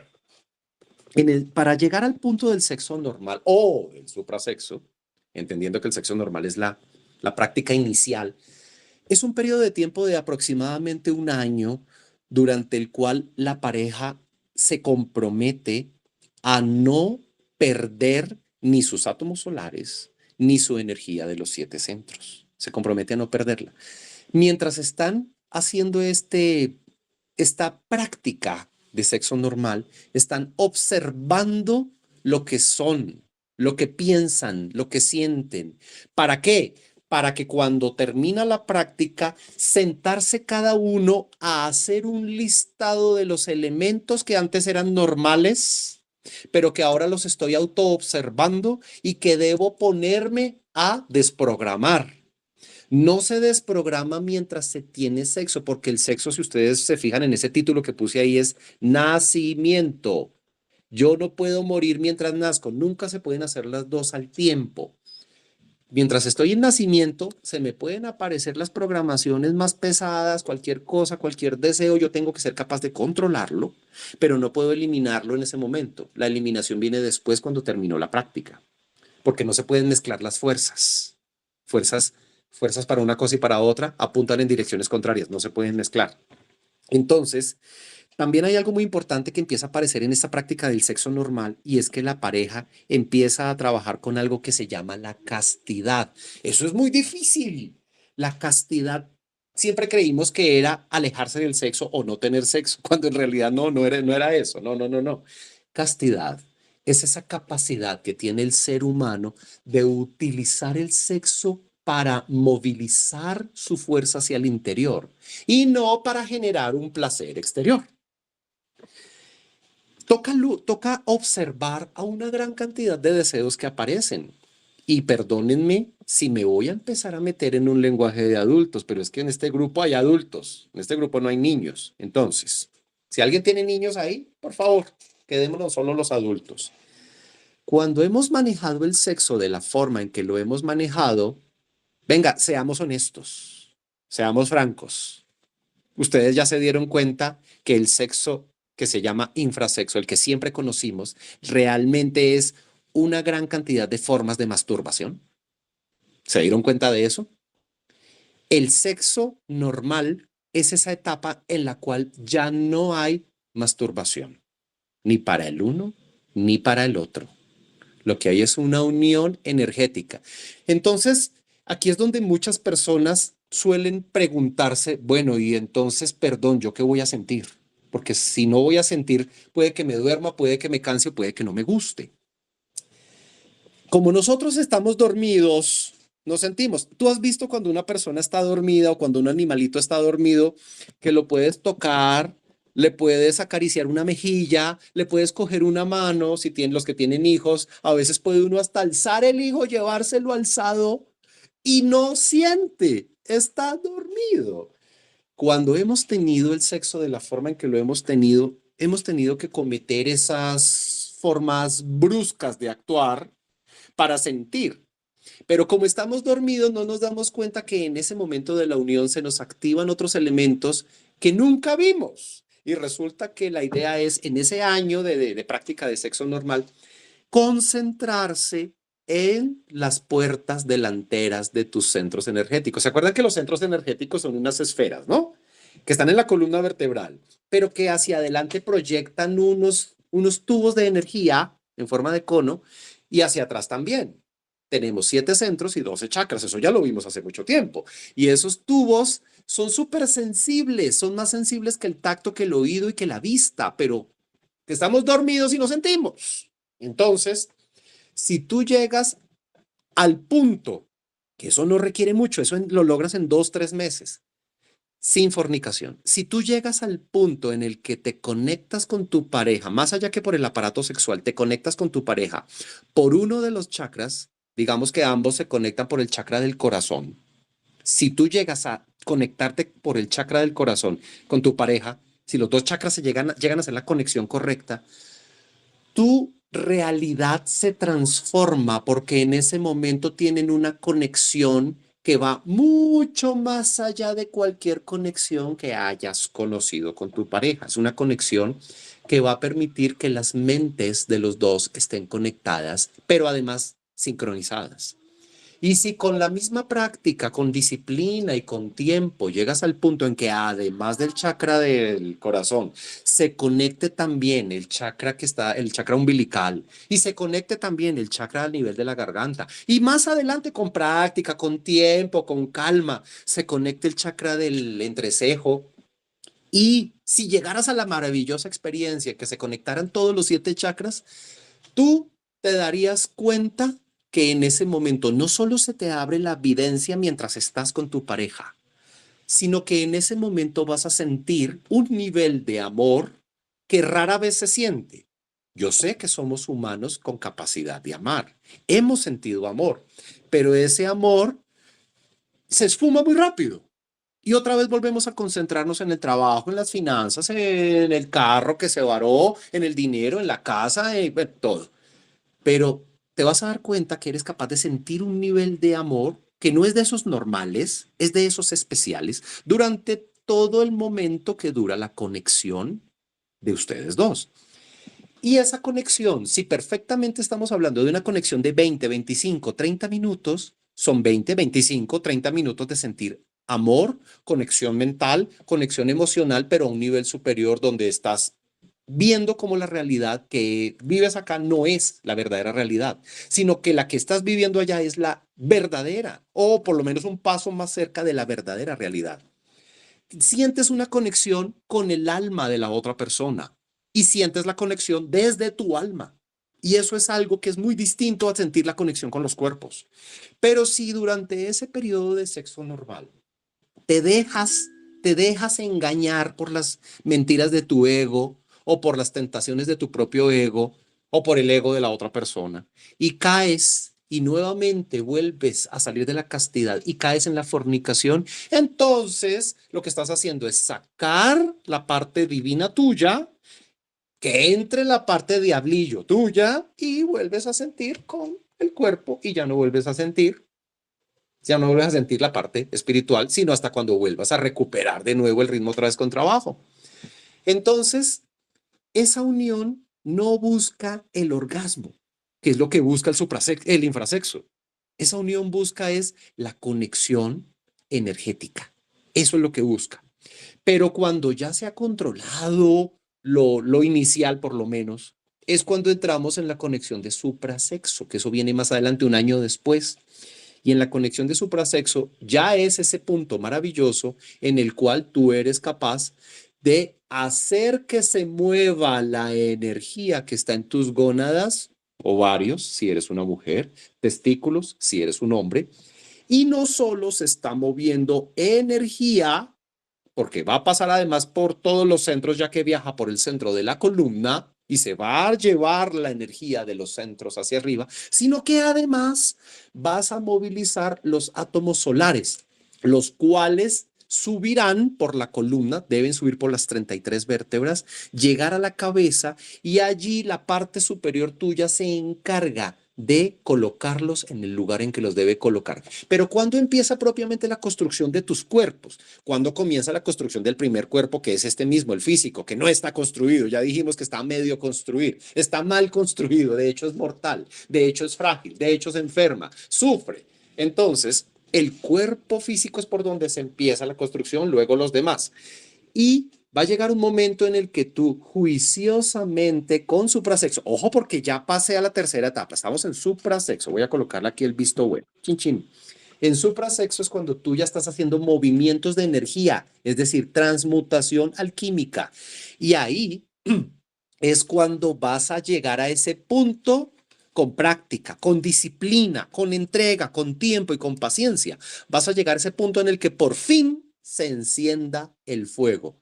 para llegar al punto del sexo normal o del suprasexo, entendiendo que el sexo normal es la práctica inicial, es un periodo de tiempo de aproximadamente un año durante el cual la pareja se compromete a no perder ni sus átomos solares ni su energía de los 7 centros. Se compromete a no perderla. Mientras están haciendo esta práctica de sexo normal, están observando lo que son, lo que piensan, lo que sienten. ¿Para qué? Para que cuando termina la práctica, sentarse cada uno a hacer un listado de los elementos que antes eran normales, pero que ahora los estoy autoobservando y que debo ponerme a desprogramar. No se desprograma mientras se tiene sexo, porque el sexo, si ustedes se fijan en ese título que puse ahí, es nacimiento. Yo no puedo morir mientras nazco. Nunca se pueden hacer las dos al tiempo. Mientras estoy en nacimiento, se me pueden aparecer las programaciones más pesadas, cualquier cosa, cualquier deseo, yo tengo que ser capaz de controlarlo, pero no puedo eliminarlo en ese momento. La eliminación viene después cuando terminó la práctica, porque no se pueden mezclar las fuerzas. Fuerzas, fuerzas para una cosa y para otra apuntan en direcciones contrarias, no se pueden mezclar. Entonces, también hay algo muy importante que empieza a aparecer en esta práctica del sexo normal y es que la pareja empieza a trabajar con algo que se llama la castidad. Eso es muy difícil. La castidad, siempre creímos que era alejarse del sexo o no tener sexo, cuando en realidad no era eso. No, no, no, no. Castidad es esa capacidad que tiene el ser humano de utilizar el sexo para movilizar su fuerza hacia el interior y no para generar un placer exterior. Toca observar a una gran cantidad de deseos que aparecen. Y perdónenme si me voy a empezar a meter en un lenguaje de adultos, pero es que en este grupo hay adultos, en este grupo no hay niños. Entonces, si alguien tiene niños ahí, por favor, quedémonos solo los adultos. Cuando hemos manejado el sexo de la forma en que lo hemos manejado, venga, seamos honestos, seamos francos. Ustedes ya se dieron cuenta que el sexo que se llama infrasexo, el que siempre conocimos, realmente es una gran cantidad de formas de masturbación. ¿Se dieron cuenta de eso? El sexo normal es esa etapa en la cual ya no hay masturbación, ni para el uno ni para el otro. Lo que hay es una unión energética. Entonces, aquí es donde muchas personas suelen preguntarse, bueno, y entonces, perdón, ¿yo qué voy a sentir? Porque si no voy a sentir, puede que me duerma, puede que me canse, puede que no me guste. Como nosotros estamos dormidos, nos sentimos. Tú has visto cuando una persona está dormida o cuando un animalito está dormido, que lo puedes tocar, le puedes acariciar una mejilla, le puedes coger una mano, si tienen los que tienen hijos, a veces puede uno hasta alzar el hijo, llevárselo alzado y no siente, está dormido. Cuando hemos tenido el sexo de la forma en que lo hemos tenido que cometer esas formas bruscas de actuar para sentir. Pero como estamos dormidos, no nos damos cuenta que en ese momento de la unión se nos activan otros elementos que nunca vimos. Y resulta que la idea es, en ese año de práctica de sexo normal, concentrarse en las puertas delanteras de tus centros energéticos. ¿Se acuerdan que los centros energéticos son unas esferas, ¿no? Que están en la columna vertebral, pero que hacia adelante proyectan unos tubos de energía en forma de cono y hacia atrás también. Tenemos 7 centros y 12 chakras, eso ya lo vimos hace mucho tiempo. Y esos tubos son súper sensibles, son más sensibles que el tacto, que el oído y que la vista, pero que estamos dormidos y no sentimos. Entonces, si tú llegas al punto, que eso no requiere mucho, eso lo logras en 2, 3 meses, sin fornicación. Si tú llegas al punto en el que te conectas con tu pareja, más allá que por el aparato sexual, te conectas con tu pareja por uno de los chakras, digamos que ambos se conectan por el chakra del corazón. Si tú llegas a conectarte por el chakra del corazón con tu pareja, si los dos chakras llegan a hacer la conexión correcta, tu realidad se transforma porque en ese momento tienen una conexión que va mucho más allá de cualquier conexión que hayas conocido con tu pareja. Es una conexión que va a permitir que las mentes de los dos estén conectadas, pero además sincronizadas. Y si con la misma práctica, con disciplina y con tiempo, llegas al punto en que además del chakra del corazón, se conecte también el chakra el chakra umbilical, y se conecte también el chakra al nivel de la garganta, y más adelante con práctica, con tiempo, con calma, se conecte el chakra del entrecejo. Y si llegaras a la maravillosa experiencia que se conectaran todos los 7 chakras, tú te darías cuenta que en ese momento no solo se te abre la videncia mientras estás con tu pareja, sino que en ese momento vas a sentir un nivel de amor que rara vez se siente. Yo sé que somos humanos con capacidad de amar. Hemos sentido amor, pero ese amor se esfuma muy rápido. Y otra vez volvemos a concentrarnos en el trabajo, en las finanzas, en el carro que se varó, en el dinero, en la casa, bueno, todo. Pero te vas a dar cuenta que eres capaz de sentir un nivel de amor que no es de esos normales, es de esos especiales, durante todo el momento que dura la conexión de ustedes dos. Y esa conexión, si perfectamente estamos hablando de una conexión de 20, 25, 30 minutos, son 20, 25, 30 minutos de sentir amor, conexión mental, conexión emocional, pero a un nivel superior donde estás viendo cómo la realidad que vives acá no es la verdadera realidad, sino que la que estás viviendo allá es la verdadera, o por lo menos un paso más cerca de la verdadera realidad. Sientes una conexión con el alma de la otra persona y sientes la conexión desde tu alma. Y eso es algo que es muy distinto a sentir la conexión con los cuerpos. Pero si durante ese periodo de sexo normal te dejas, te dejas engañar por las mentiras de tu ego o por las tentaciones de tu propio ego o por el ego de la otra persona y caes y nuevamente vuelves a salir de la castidad y caes en la fornicación, entonces lo que estás haciendo es sacar la parte divina tuya, que entre la parte diablillo tuya y vuelves a sentir con el cuerpo y ya no vuelves a sentir la parte espiritual, sino hasta cuando vuelvas a recuperar de nuevo el ritmo otra vez con trabajo. Entonces, esa unión no busca el orgasmo, que es lo que busca el infrasexo. Esa unión busca es la conexión energética. Eso es lo que busca. Pero cuando ya se ha controlado lo inicial, por lo menos, es cuando entramos en la conexión de suprasexo, que eso viene más adelante, un año después. Y en la conexión de suprasexo ya es ese punto maravilloso en el cual tú eres capaz de hacer que se mueva la energía que está en tus gónadas, ovarios, si eres una mujer, testículos, si eres un hombre, y no solo se está moviendo energía, porque va a pasar además por todos los centros, ya que viaja por el centro de la columna y se va a llevar la energía de los centros hacia arriba, sino que además vas a movilizar los átomos solares, los cuales subirán por la columna, deben subir por las 33 vértebras, llegar a la cabeza y allí la parte superior tuya se encarga de colocarlos en el lugar en que los debe colocar. Pero ¿cuándo empieza propiamente la construcción de tus cuerpos? ¿Cuándo comienza la construcción del primer cuerpo, que es este mismo, el físico, que no está construido? Ya dijimos que está a medio construir, está mal construido, de hecho es mortal, de hecho es frágil, de hecho se enferma, sufre. Entonces, el cuerpo físico es por donde se empieza la construcción, luego los demás. Y va a llegar un momento en el que tú juiciosamente con suprasexo, ojo porque ya pasé a la tercera etapa, estamos en suprasexo, voy a colocarle aquí el visto bueno, chin chin. En suprasexo es cuando tú ya estás haciendo movimientos de energía, es decir, transmutación alquímica. Y ahí es cuando vas a llegar a ese punto con práctica, con disciplina, con entrega, con tiempo y con paciencia. Vas a llegar a ese punto en el que por fin se encienda el fuego.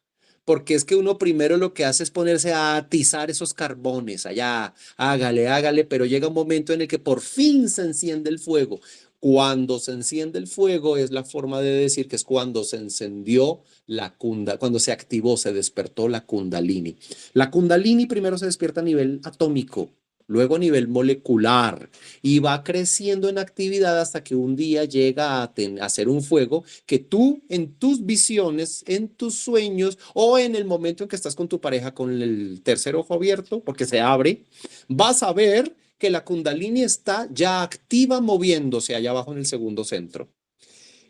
Porque es que uno primero lo que hace es ponerse a atizar esos carbones, allá, hágale, hágale, pero llega un momento en el que por fin se enciende el fuego. Cuando se enciende el fuego es la forma de decir que es cuando se encendió cuando se activó, se despertó la Kundalini. La Kundalini primero se despierta a nivel atómico, luego a nivel molecular y va creciendo en actividad hasta que un día llega a ser un fuego que tú en tus visiones, en tus sueños o en el momento en que estás con tu pareja con el tercer ojo abierto, porque se abre, vas a ver que la Kundalini está ya activa moviéndose allá abajo en el segundo centro.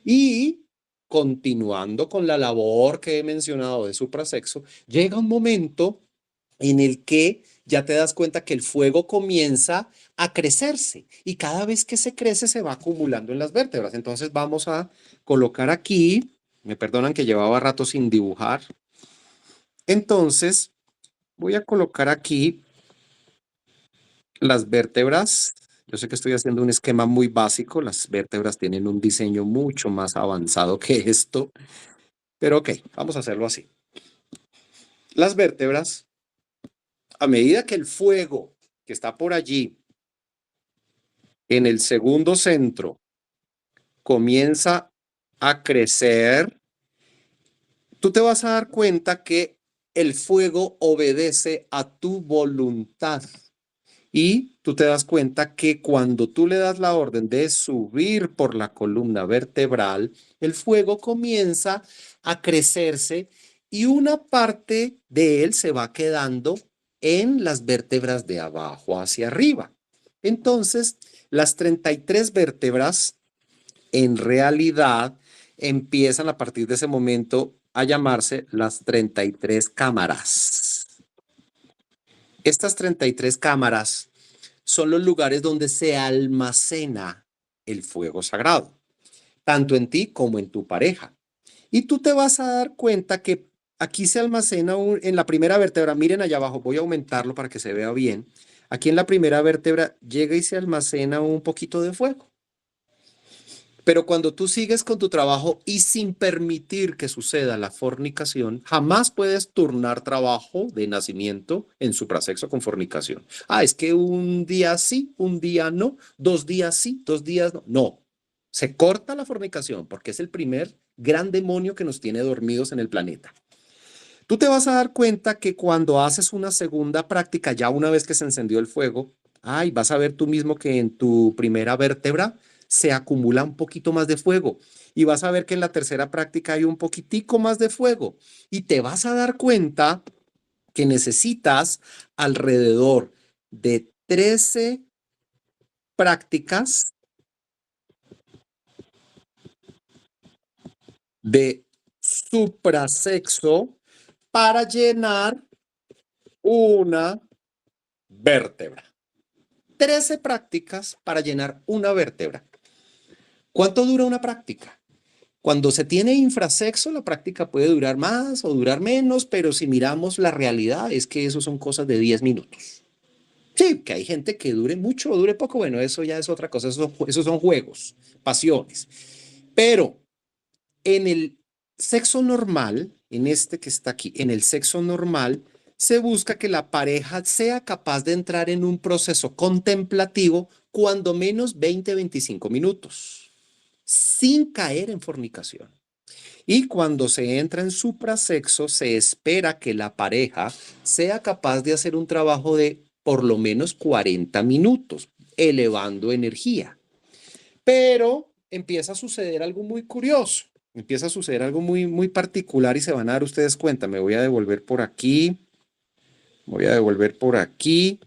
Y continuando con la labor que he mencionado de suprasexo, llega un momento en el que ya te das cuenta que el fuego comienza a crecerse y cada vez que se crece se va acumulando en las vértebras. Entonces vamos a colocar aquí, me perdonan que llevaba rato sin dibujar. Entonces voy a colocar aquí las vértebras. Yo sé que estoy haciendo un esquema muy básico, las vértebras tienen un diseño mucho más avanzado que esto, pero ok, vamos a hacerlo así. Las vértebras, a medida que el fuego que está por allí en el segundo centro comienza a crecer, tú te vas a dar cuenta que el fuego obedece a tu voluntad Y tú te das cuenta que cuando tú le das la orden de subir por la columna vertebral, el fuego comienza a crecerse y una parte de él se va quedando en las vértebras de abajo hacia arriba. Entonces, las 33 vértebras en realidad empiezan a partir de ese momento a llamarse las 33 cámaras. Estas 33 cámaras son los lugares donde se almacena el fuego sagrado, tanto en ti como en tu pareja. Y tú te vas a dar cuenta que aquí se almacena en la primera vértebra. Miren allá abajo, voy a aumentarlo para que se vea bien. Aquí en la primera vértebra llega y se almacena un poquito de fuego. Pero cuando tú sigues con tu trabajo y sin permitir que suceda la fornicación, jamás puedes turnar trabajo de nacimiento en suprasexo con fornicación. Ah, es que un día sí, un día no, 2 días sí, 2 días no. No, se corta la fornicación porque es el primer gran demonio que nos tiene dormidos en el planeta. Tú te vas a dar cuenta que cuando haces una segunda práctica, ya una vez que se encendió el fuego, ay, vas a ver tú mismo que en tu primera vértebra se acumula un poquito más de fuego y vas a ver que en la tercera práctica hay un poquitico más de fuego y te vas a dar cuenta que necesitas alrededor de 13 prácticas de suprasexo para llenar una vértebra. 13 prácticas para llenar una vértebra. ¿Cuánto dura una práctica? Cuando se tiene infrasexo, la práctica puede durar más o durar menos, pero si miramos la realidad es que eso son cosas de 10 minutos. Sí, que hay gente que dure mucho o dure poco, bueno, eso ya es otra cosa, esos son juegos, pasiones. Pero en el sexo normal, en este que está aquí, en el sexo normal, se busca que la pareja sea capaz de entrar en un proceso contemplativo cuando menos 20-25 minutos, sin caer en fornicación. Y cuando se entra en suprasexo, se espera que la pareja sea capaz de hacer un trabajo de por lo menos 40 minutos, elevando energía. Pero empieza a suceder algo muy curioso. Empieza a suceder algo muy particular y se van a dar ustedes cuenta. Me voy a devolver por aquí. Voy a devolver por aquí.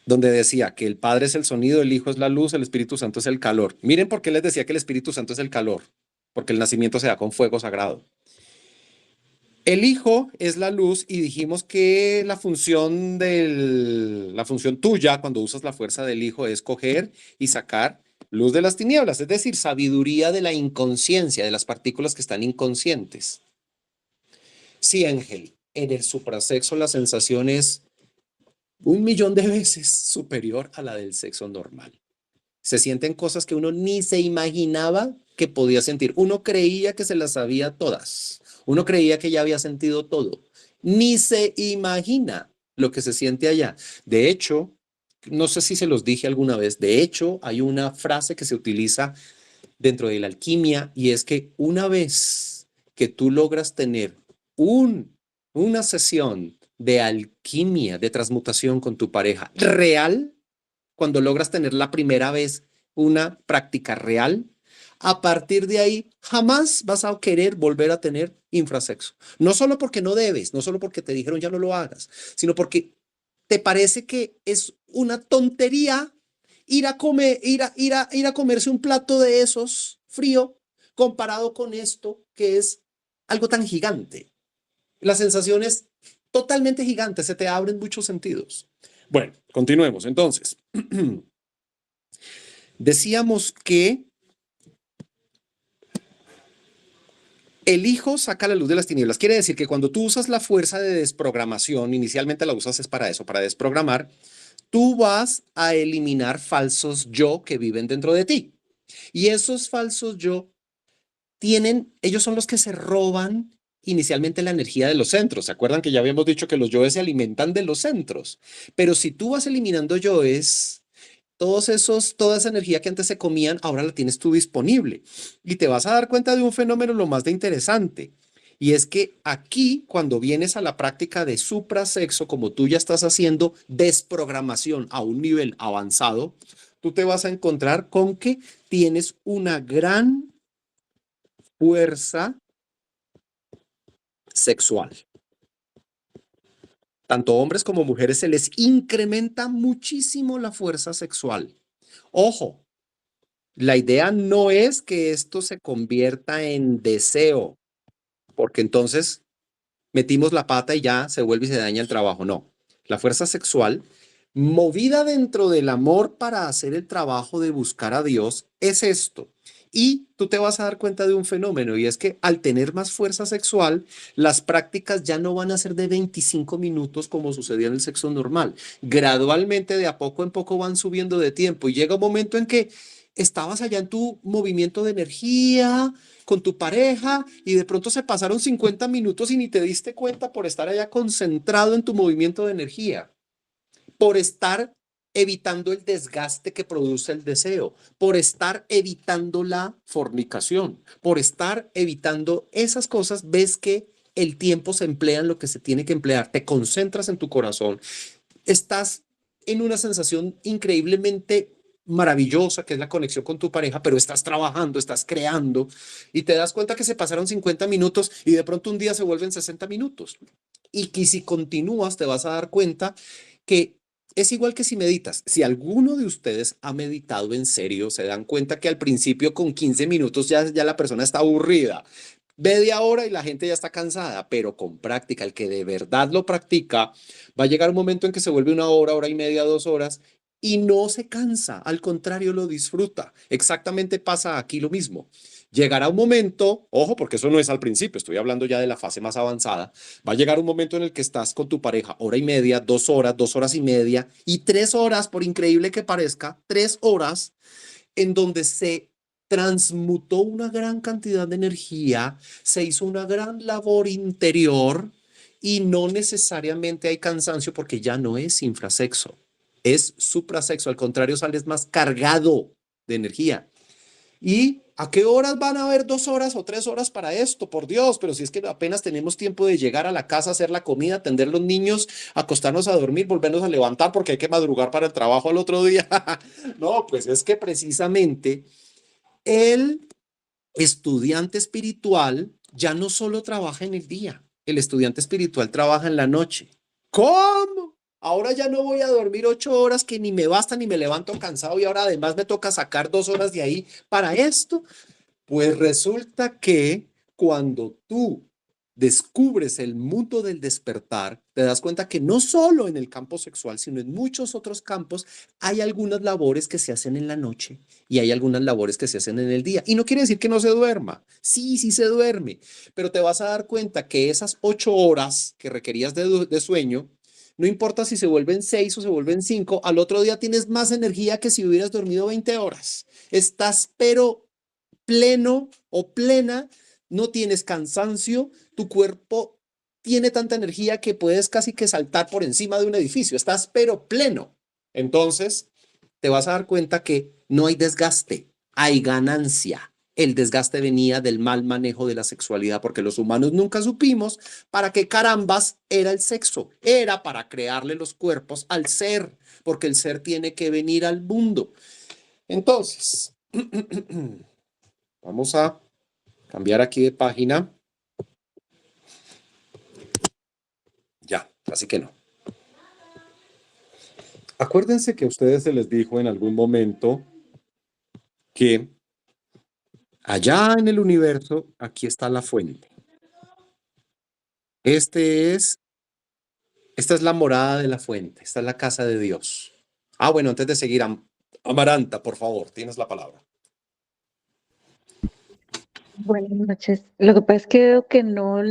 Donde decía que el Padre es el sonido, el Hijo es la luz, el Espíritu Santo es el calor. Miren por qué les decía que el Espíritu Santo es el calor. Porque el nacimiento se da con fuego sagrado. El Hijo es la luz y dijimos que la función tuya cuando usas la fuerza del Hijo es coger y sacar luz de las tinieblas, es decir, sabiduría de la inconsciencia, de las partículas que están inconscientes. Sí, Ángel, en el suprasexo la sensación es 1.000.000 de veces superior a la del sexo normal. Se sienten cosas que uno ni se imaginaba que podía sentir. Uno creía que se las sabía todas. Uno creía que ya había sentido todo. Ni se imagina lo que se siente allá. De hecho, no sé si se los dije alguna vez, de hecho, hay una frase que se utiliza dentro de la alquimia y es que una vez que tú logras tener una sesión de alquimia, de transmutación con tu pareja real, cuando logras tener la primera vez una práctica real, a partir de ahí jamás vas a querer volver a tener infrasexo. No solo porque no debes, no solo porque te dijeron ya no lo hagas, sino porque te parece que es una tontería ir a comerse un plato de esos frío comparado con esto que es algo tan gigante. La sensación es totalmente gigante, se te abren muchos sentidos. Bueno, continuemos entonces. Decíamos que el Hijo saca la luz de las tinieblas. Quiere decir que cuando tú usas la fuerza de desprogramación, inicialmente la usas es para eso, para desprogramar, tú vas a eliminar falsos yo que viven dentro de ti. Y esos falsos yo ellos son los que se roban inicialmente la energía de los centros. ¿Se acuerdan que ya habíamos dicho que los yoes se alimentan de los centros? Pero si tú vas eliminando yoes, toda esa energía que antes se comían, ahora la tienes tú disponible. Y te vas a dar cuenta de un fenómeno lo más de interesante. Y es que aquí, cuando vienes a la práctica de suprasexo, como tú ya estás haciendo desprogramación a un nivel avanzado, tú te vas a encontrar con que tienes una gran fuerza sexual. Tanto hombres como mujeres se les incrementa muchísimo la fuerza sexual. Ojo, la idea no es que esto se convierta en deseo, porque entonces metimos la pata y ya se vuelve y se daña el trabajo. No, la fuerza sexual, movida dentro del amor para hacer el trabajo de buscar a Dios, es esto. Y tú te vas a dar cuenta de un fenómeno, y es que al tener más fuerza sexual, las prácticas ya no van a ser de 25 minutos como sucedía en el sexo normal. Gradualmente, de a poco en poco van subiendo de tiempo y llega un momento en que estabas allá en tu movimiento de energía con tu pareja y de pronto se pasaron 50 minutos y ni te diste cuenta por estar allá concentrado en tu movimiento de energía, por estar evitando el desgaste que produce el deseo, por estar evitando la fornicación, por estar evitando esas cosas. Ves que el tiempo se emplea en lo que se tiene que emplear, te concentras en tu corazón, estás en una sensación increíblemente maravillosa, que es la conexión con tu pareja, pero estás trabajando, estás creando y te das cuenta que se pasaron 50 minutos y de pronto un día se vuelven 60 minutos. Y que si continúas te vas a dar cuenta que es igual que si meditas. Si alguno de ustedes ha meditado en serio, se dan cuenta que al principio con 15 minutos ya la persona está aburrida. Media hora y la gente ya está cansada, pero con práctica, el que de verdad lo practica, va a llegar un momento en que se vuelve una hora, hora y media, 2 horas y no se cansa, al contrario, lo disfruta. Exactamente pasa aquí lo mismo. Llegará un momento, ojo, porque eso no es al principio, estoy hablando ya de la fase más avanzada, va a llegar un momento en el que estás con tu pareja hora y media, 2 horas, 2 horas y media y 3 horas, por increíble que parezca, 3 horas en donde se transmutó una gran cantidad de energía, se hizo una gran labor interior y no necesariamente hay cansancio porque ya no es infrasexo, es suprasexo, al contrario, sales más cargado de energía. ¿Y a qué horas van a haber 2 horas o 3 horas para esto? Por Dios, pero si es que apenas tenemos tiempo de llegar a la casa, hacer la comida, atender los niños, acostarnos a dormir, volvernos a levantar porque hay que madrugar para el trabajo al otro día. No, pues es que precisamente el estudiante espiritual ya no solo trabaja en el día, el estudiante espiritual trabaja en la noche. ¿Cómo? Ahora ya no voy a dormir 8 horas que ni me basta ni me levanto cansado y ahora además me toca sacar 2 horas de ahí para esto. Pues resulta que cuando tú descubres el mundo del despertar, te das cuenta que no solo en el campo sexual, sino en muchos otros campos hay algunas labores que se hacen en la noche y hay algunas labores que se hacen en el día. Y no quiere decir que no se duerma. Sí, sí se duerme, pero te vas a dar cuenta que esas 8 horas que requerías de sueño, no importa si se vuelven 6 o se vuelven 5, al otro día tienes más energía que si hubieras dormido 20 horas. Estás pero pleno o plena, no tienes cansancio, tu cuerpo tiene tanta energía que puedes casi que saltar por encima de un edificio, estás pero pleno. Entonces, te vas a dar cuenta que no hay desgaste, hay ganancia. El desgaste venía del mal manejo de la sexualidad, porque los humanos nunca supimos para qué carambas era el sexo. Era para crearle los cuerpos al ser, porque el ser tiene que venir al mundo. Entonces, vamos a cambiar aquí de página. Ya, así que no. Acuérdense que a ustedes se les dijo en algún momento que allá en el universo, aquí está la fuente. Esta es la morada de la fuente, esta es la casa de Dios. Ah, bueno, antes de seguir, Amaranta, por favor, tienes la palabra. Buenas noches. Lo que pasa es que veo que no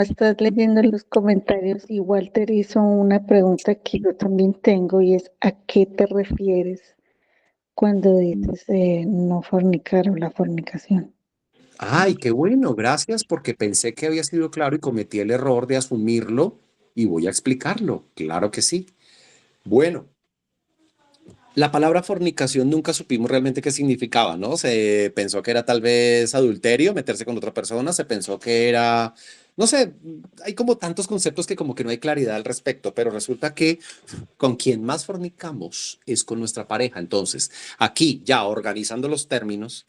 estás leyendo los comentarios y Walter hizo una pregunta que yo también tengo y es ¿a qué te refieres cuando dices no fornicar o la fornicación? Ay, qué bueno, gracias, porque pensé que había sido claro y cometí el error de asumirlo y voy a explicarlo. Claro que sí. Bueno, La palabra fornicación nunca supimos realmente qué significaba, ¿no? Se pensó que era tal vez adulterio, meterse con otra persona, se pensó que era, no sé, hay como tantos conceptos que como que no hay claridad al respecto, pero resulta que con quien más fornicamos es con nuestra pareja. Entonces, aquí ya organizando los términos,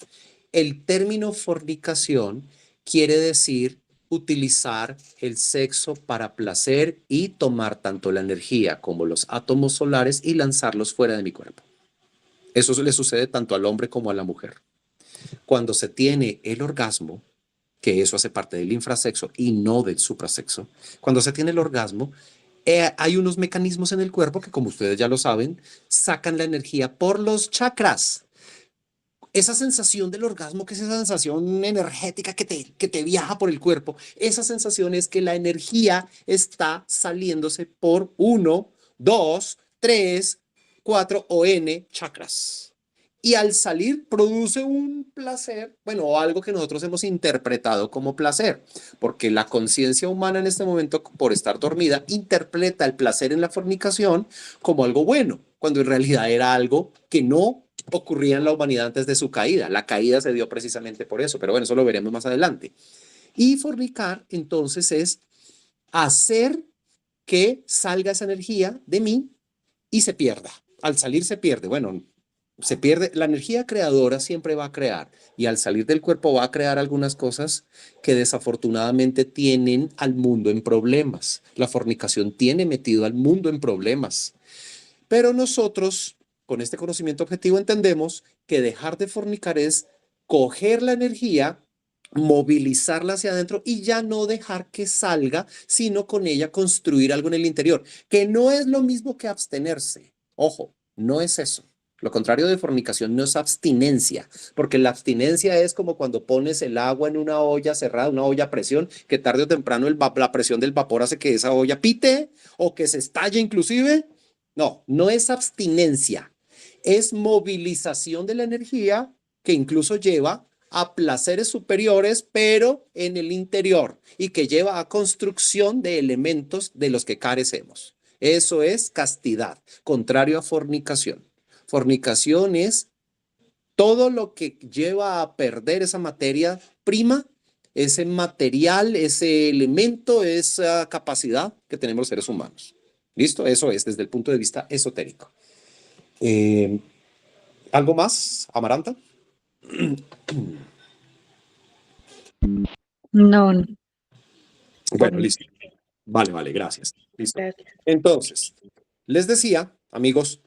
el término fornicación quiere decir utilizar el sexo para placer y tomar tanto la energía como los átomos solares y lanzarlos fuera de mi cuerpo. Eso le sucede tanto al hombre como a la mujer. Cuando se tiene el orgasmo, que eso hace parte del infrasexo y no del suprasexo, cuando se tiene el orgasmo, hay unos mecanismos en el cuerpo que, como ustedes ya lo saben, sacan la energía por los chakras. Esa sensación del orgasmo, que es esa sensación energética que te viaja por el cuerpo, esa sensación es que la energía está saliéndose por 1, 2, 3, 4 o N chakras. Y al salir produce un placer, bueno, o algo que nosotros hemos interpretado como placer, porque la conciencia humana en este momento, por estar dormida, interpreta el placer en la fornicación como algo bueno, cuando en realidad era algo que no ocurría en la humanidad antes de su caída. La caída se dio precisamente por eso, pero bueno, eso lo veremos más adelante. Y fornicar, entonces, es hacer que salga esa energía de mí y se pierda. Al salir se pierde. Bueno, se pierde. La energía creadora siempre va a crear y al salir del cuerpo va a crear algunas cosas que desafortunadamente tienen al mundo en problemas. La fornicación tiene metido al mundo en problemas. Pero nosotros, con este conocimiento objetivo, entendemos que dejar de fornicar es coger la energía, movilizarla hacia adentro y ya no dejar que salga, sino con ella construir algo en el interior, que no es lo mismo que abstenerse. Ojo, no es eso. Lo contrario de fornicación no es abstinencia, porque la abstinencia es como cuando pones el agua en una olla cerrada, una olla a presión, que tarde o temprano la presión del vapor hace que esa olla pite o que se estalle inclusive. No, no es abstinencia, es movilización de la energía que incluso lleva a placeres superiores, pero en el interior y que lleva a construcción de elementos de los que carecemos. Eso es castidad, contrario a fornicación. Fornicación es todo lo que lleva a perder esa materia prima, ese material, ese elemento, esa capacidad que tenemos los seres humanos. ¿Listo? Eso es desde el punto de vista esotérico. ¿Algo más, Amaranta? No, no, Bueno, listo. Vale, gracias. Listo. gracias. Entonces, les decía, amigos,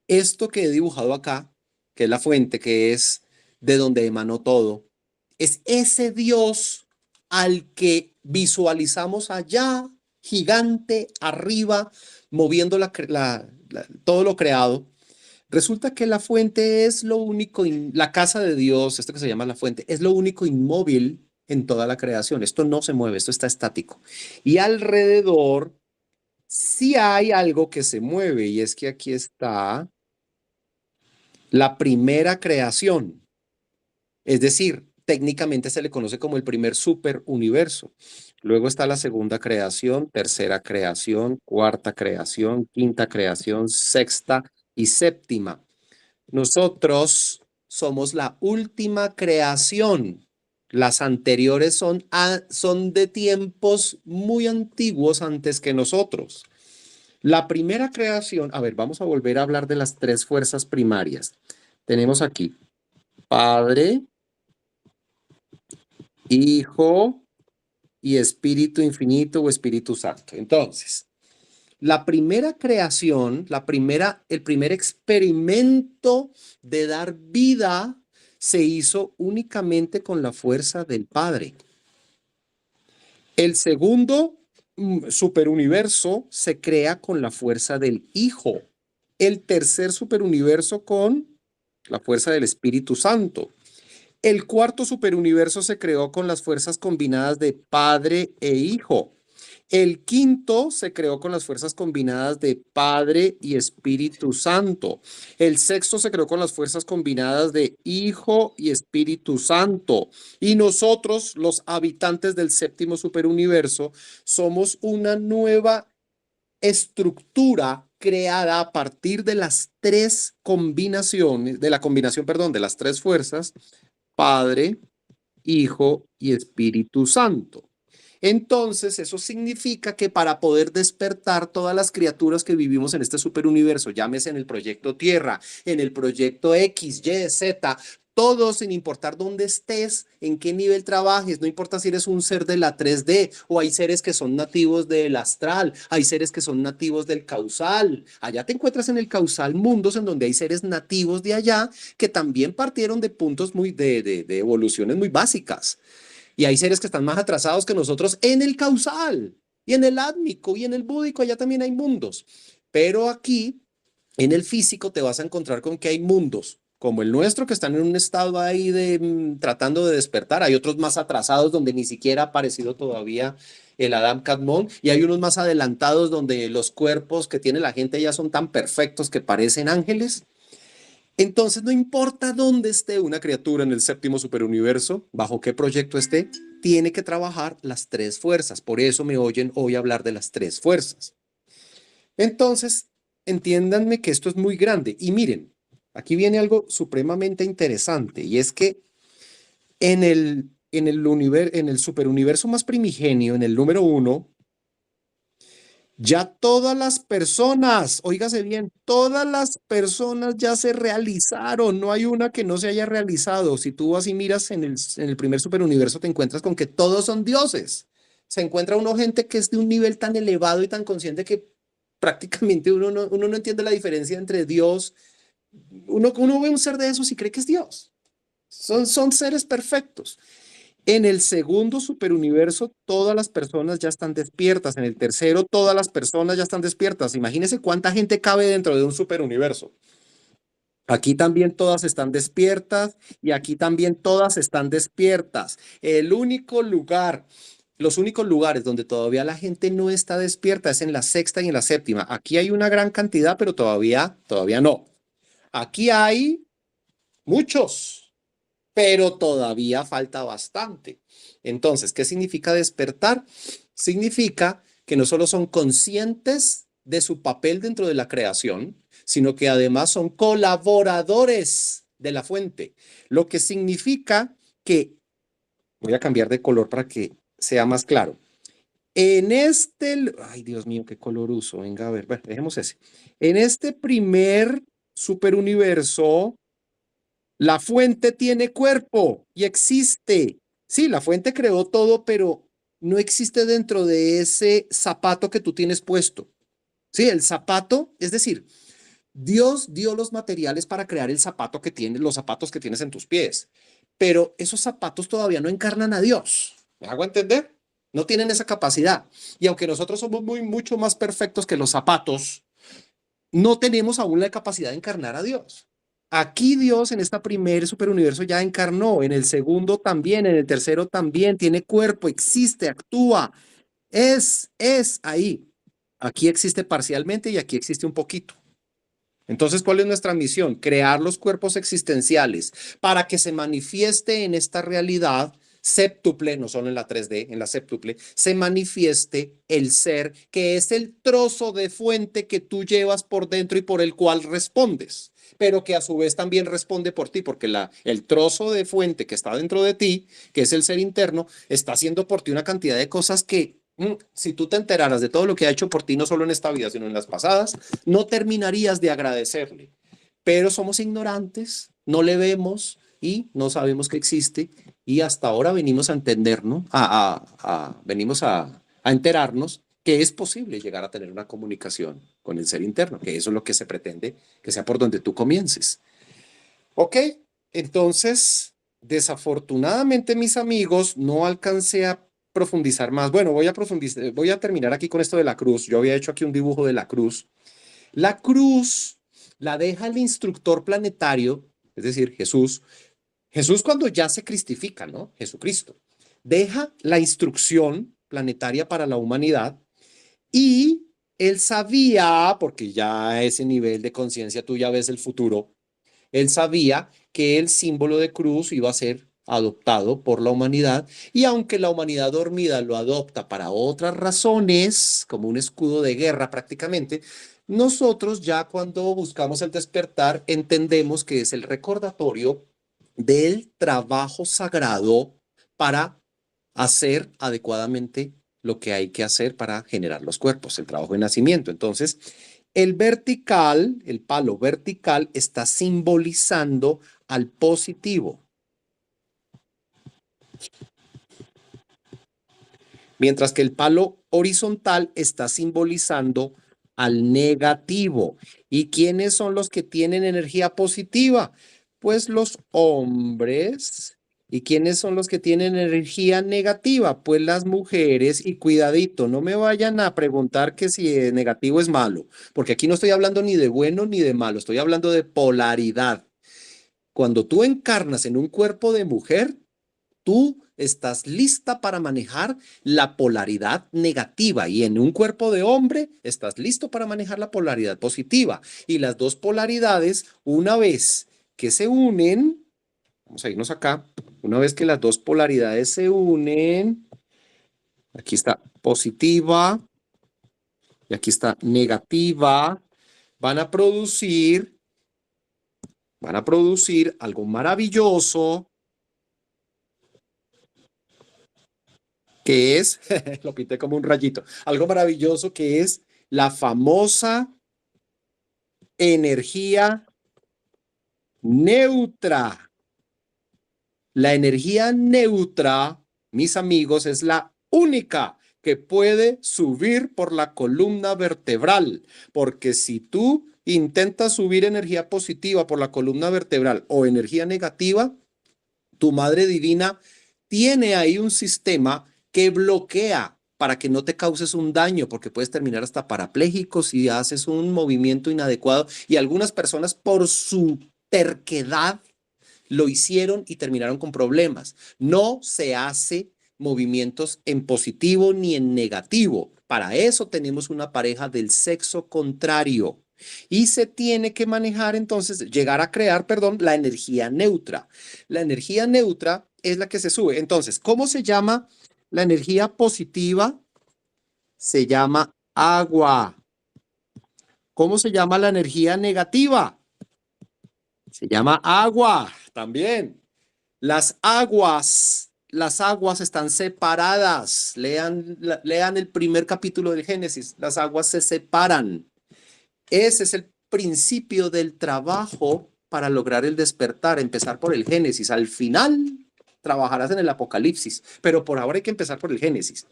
esto que he dibujado acá, que es la fuente, que es de donde emanó todo, es ese Dios al que visualizamos allá, gigante, arriba, moviendo todo lo creado. Resulta que la fuente es lo único, la casa de Dios, esto que se llama la fuente, es lo único inmóvil en toda la creación. Esto no se mueve, esto está estático. Y alrededor sí hay algo que se mueve, y es que aquí está la primera creación. Es decir, técnicamente se le conoce como el primer superuniverso. Luego está la segunda creación, tercera creación, cuarta creación, quinta creación, sexta y séptima. Nosotros somos la última creación. Las anteriores son de tiempos muy antiguos antes que nosotros. La primera creación, a ver, vamos a volver a hablar de las tres fuerzas primarias. Tenemos aquí Padre, Hijo y Espíritu Infinito o Espíritu Santo. Entonces, la primera creación, el primer experimento de dar vida se hizo únicamente con la fuerza del Padre. El segundo superuniverso se crea con la fuerza del Hijo. El tercer superuniverso con la fuerza del Espíritu Santo. El cuarto superuniverso se creó con las fuerzas combinadas de Padre e Hijo. El quinto se creó con las fuerzas combinadas de Padre y Espíritu Santo. El sexto se creó con las fuerzas combinadas de Hijo y Espíritu Santo. Y nosotros, los habitantes del séptimo superuniverso, somos una nueva estructura creada a partir de las tres combinaciones, de la combinación, perdón, de las tres fuerzas, Padre, Hijo y Espíritu Santo. Entonces, eso significa que para poder despertar todas las criaturas que vivimos en este superuniverso, llámese en el proyecto Tierra, en el proyecto X, Y, Z, todos sin importar dónde estés, en qué nivel trabajes, no importa si eres un ser de la 3D o hay seres que son nativos del astral, hay seres que son nativos del causal. Allá te encuentras en el causal mundos en donde hay seres nativos de allá que también partieron de puntos de evoluciones muy básicas. Y hay seres que están más atrasados que nosotros en el causal, y en el átmico, y en el búdico, allá también hay mundos. Pero aquí, en el físico, te vas a encontrar con que hay mundos, como el nuestro, que están en un estado ahí tratando de despertar. Hay otros más atrasados donde ni siquiera ha aparecido todavía el Adam Kadmon, y hay unos más adelantados donde los cuerpos que tiene la gente ya son tan perfectos que parecen ángeles. Entonces, no importa dónde esté una criatura en el séptimo superuniverso, bajo qué proyecto esté, tiene que trabajar las tres fuerzas. Por eso me oyen hoy hablar de las tres fuerzas. Entonces, entiéndanme que esto es muy grande. Y miren, aquí viene algo supremamente interesante, y es que en el superuniverso más primigenio, en el número 1, ya todas las personas, óigase bien, todas las personas ya se realizaron, no hay una que no se haya realizado. Si tú vas y miras en el primer superuniverso, te encuentras con que todos son dioses. Se encuentra uno gente que es de un nivel tan elevado y tan consciente que prácticamente uno no entiende la diferencia entre Dios. Uno ve un ser de esos y cree que es Dios. Son seres perfectos. En el segundo superuniverso, todas las personas ya están despiertas. En el tercero, todas las personas ya están despiertas. Imagínense cuánta gente cabe dentro de un superuniverso. Aquí también todas están despiertas y aquí también todas están despiertas. Los únicos lugares donde todavía la gente no está despierta es en la sexta y en la séptima. Aquí hay una gran cantidad, pero todavía no. Aquí hay muchos, pero todavía falta bastante. Entonces, ¿qué significa despertar? Significa que no solo son conscientes de su papel dentro de la creación, sino que además son colaboradores de la fuente, lo que significa que, voy a cambiar de color para que sea más claro. Ay Dios mío, qué color uso, venga a ver, bueno, dejemos ese. En este primer superuniverso, la fuente tiene cuerpo y existe. Sí, la fuente creó todo, pero no existe dentro de ese zapato que tú tienes puesto. Sí, el zapato, es decir, Dios dio los materiales para crear el zapato que tienes, los zapatos que tienes en tus pies, pero esos zapatos todavía no encarnan a Dios. ¿Me hago entender? No tienen esa capacidad. Y aunque nosotros somos mucho más perfectos que los zapatos, no tenemos aún la capacidad de encarnar a Dios. Aquí Dios en esta primer superuniverso ya encarnó, en el segundo también, en el tercero también, tiene cuerpo, existe, actúa, es ahí. Aquí existe parcialmente y aquí existe un poquito. Entonces, ¿cuál es nuestra misión? Crear los cuerpos existenciales para que se manifieste en esta realidad séptuple, no solo en la 3D, en la séptuple, se manifieste el ser que es el trozo de fuente que tú llevas por dentro y por el cual respondes, pero que a su vez también responde por ti, porque el trozo de fuente que está dentro de ti, que es el ser interno, está haciendo por ti una cantidad de cosas que si tú te enteraras de todo lo que ha hecho por ti, no solo en esta vida, sino en las pasadas, no terminarías de agradecerle. Pero somos ignorantes, no le vemos y no sabemos que existe. Y hasta ahora venimos a entender, ¿no? Venimos a enterarnos que es posible llegar a tener una comunicación con el ser interno, que eso es lo que se pretende, que sea por donde tú comiences. Ok, entonces, desafortunadamente, mis amigos, no alcancé a profundizar más. Bueno, voy a terminar aquí con esto de la cruz. Yo había hecho aquí un dibujo de la cruz. La cruz la deja el instructor planetario, es decir, Jesús. Jesús cuando ya se cristifica, ¿no? Jesucristo. Deja la instrucción planetaria para la humanidad y él sabía, porque ya a ese nivel de conciencia tú ya ves el futuro, él sabía que el símbolo de cruz iba a ser adoptado por la humanidad y aunque la humanidad dormida lo adopta para otras razones, como un escudo de guerra prácticamente, nosotros ya cuando buscamos el despertar entendemos que es el recordatorio del trabajo sagrado para hacer adecuadamente lo que hay que hacer para generar los cuerpos, el trabajo de nacimiento. Entonces, el vertical, el palo vertical, está simbolizando al positivo. Mientras que el palo horizontal está simbolizando al negativo. ¿Y quiénes son los que tienen energía positiva? Pues los hombres. ¿Y quiénes son los que tienen energía negativa? Pues las mujeres. Y cuidadito, no me vayan a preguntar que si negativo es malo, porque aquí no estoy hablando ni de bueno ni de malo, estoy hablando de polaridad. Cuando tú encarnas en un cuerpo de mujer, tú estás lista para manejar la polaridad negativa y en un cuerpo de hombre estás listo para manejar la polaridad positiva. Y las dos polaridades, una vez que se unen, vamos a irnos acá, una vez que las dos polaridades se unen, aquí está positiva y aquí está negativa, van a producir algo maravilloso, que es, lo pinté como un rayito, algo maravilloso que es la famosa energía neutra. La energía neutra, mis amigos, es la única que puede subir por la columna vertebral, porque si tú intentas subir energía positiva por la columna vertebral o energía negativa, tu madre divina tiene ahí un sistema que bloquea para que no te causes un daño, porque puedes terminar hasta parapléjico si haces un movimiento inadecuado. Y algunas personas por su terquedad lo hicieron y terminaron con problemas. No se hace movimientos en positivo ni en negativo. Para eso tenemos una pareja del sexo contrario. Y se tiene que manejar entonces, llegar a crear, perdón, la energía neutra. La energía neutra es la que se sube. Entonces, ¿cómo se llama la energía positiva? Se llama agua. ¿Cómo se llama la energía negativa? Se llama agua también. Las aguas están separadas. Lean el primer capítulo del Génesis. Las aguas se separan. Ese es el principio del trabajo para lograr el despertar, empezar por el Génesis. Al final trabajarás en el Apocalipsis, pero por ahora hay que empezar por el Génesis.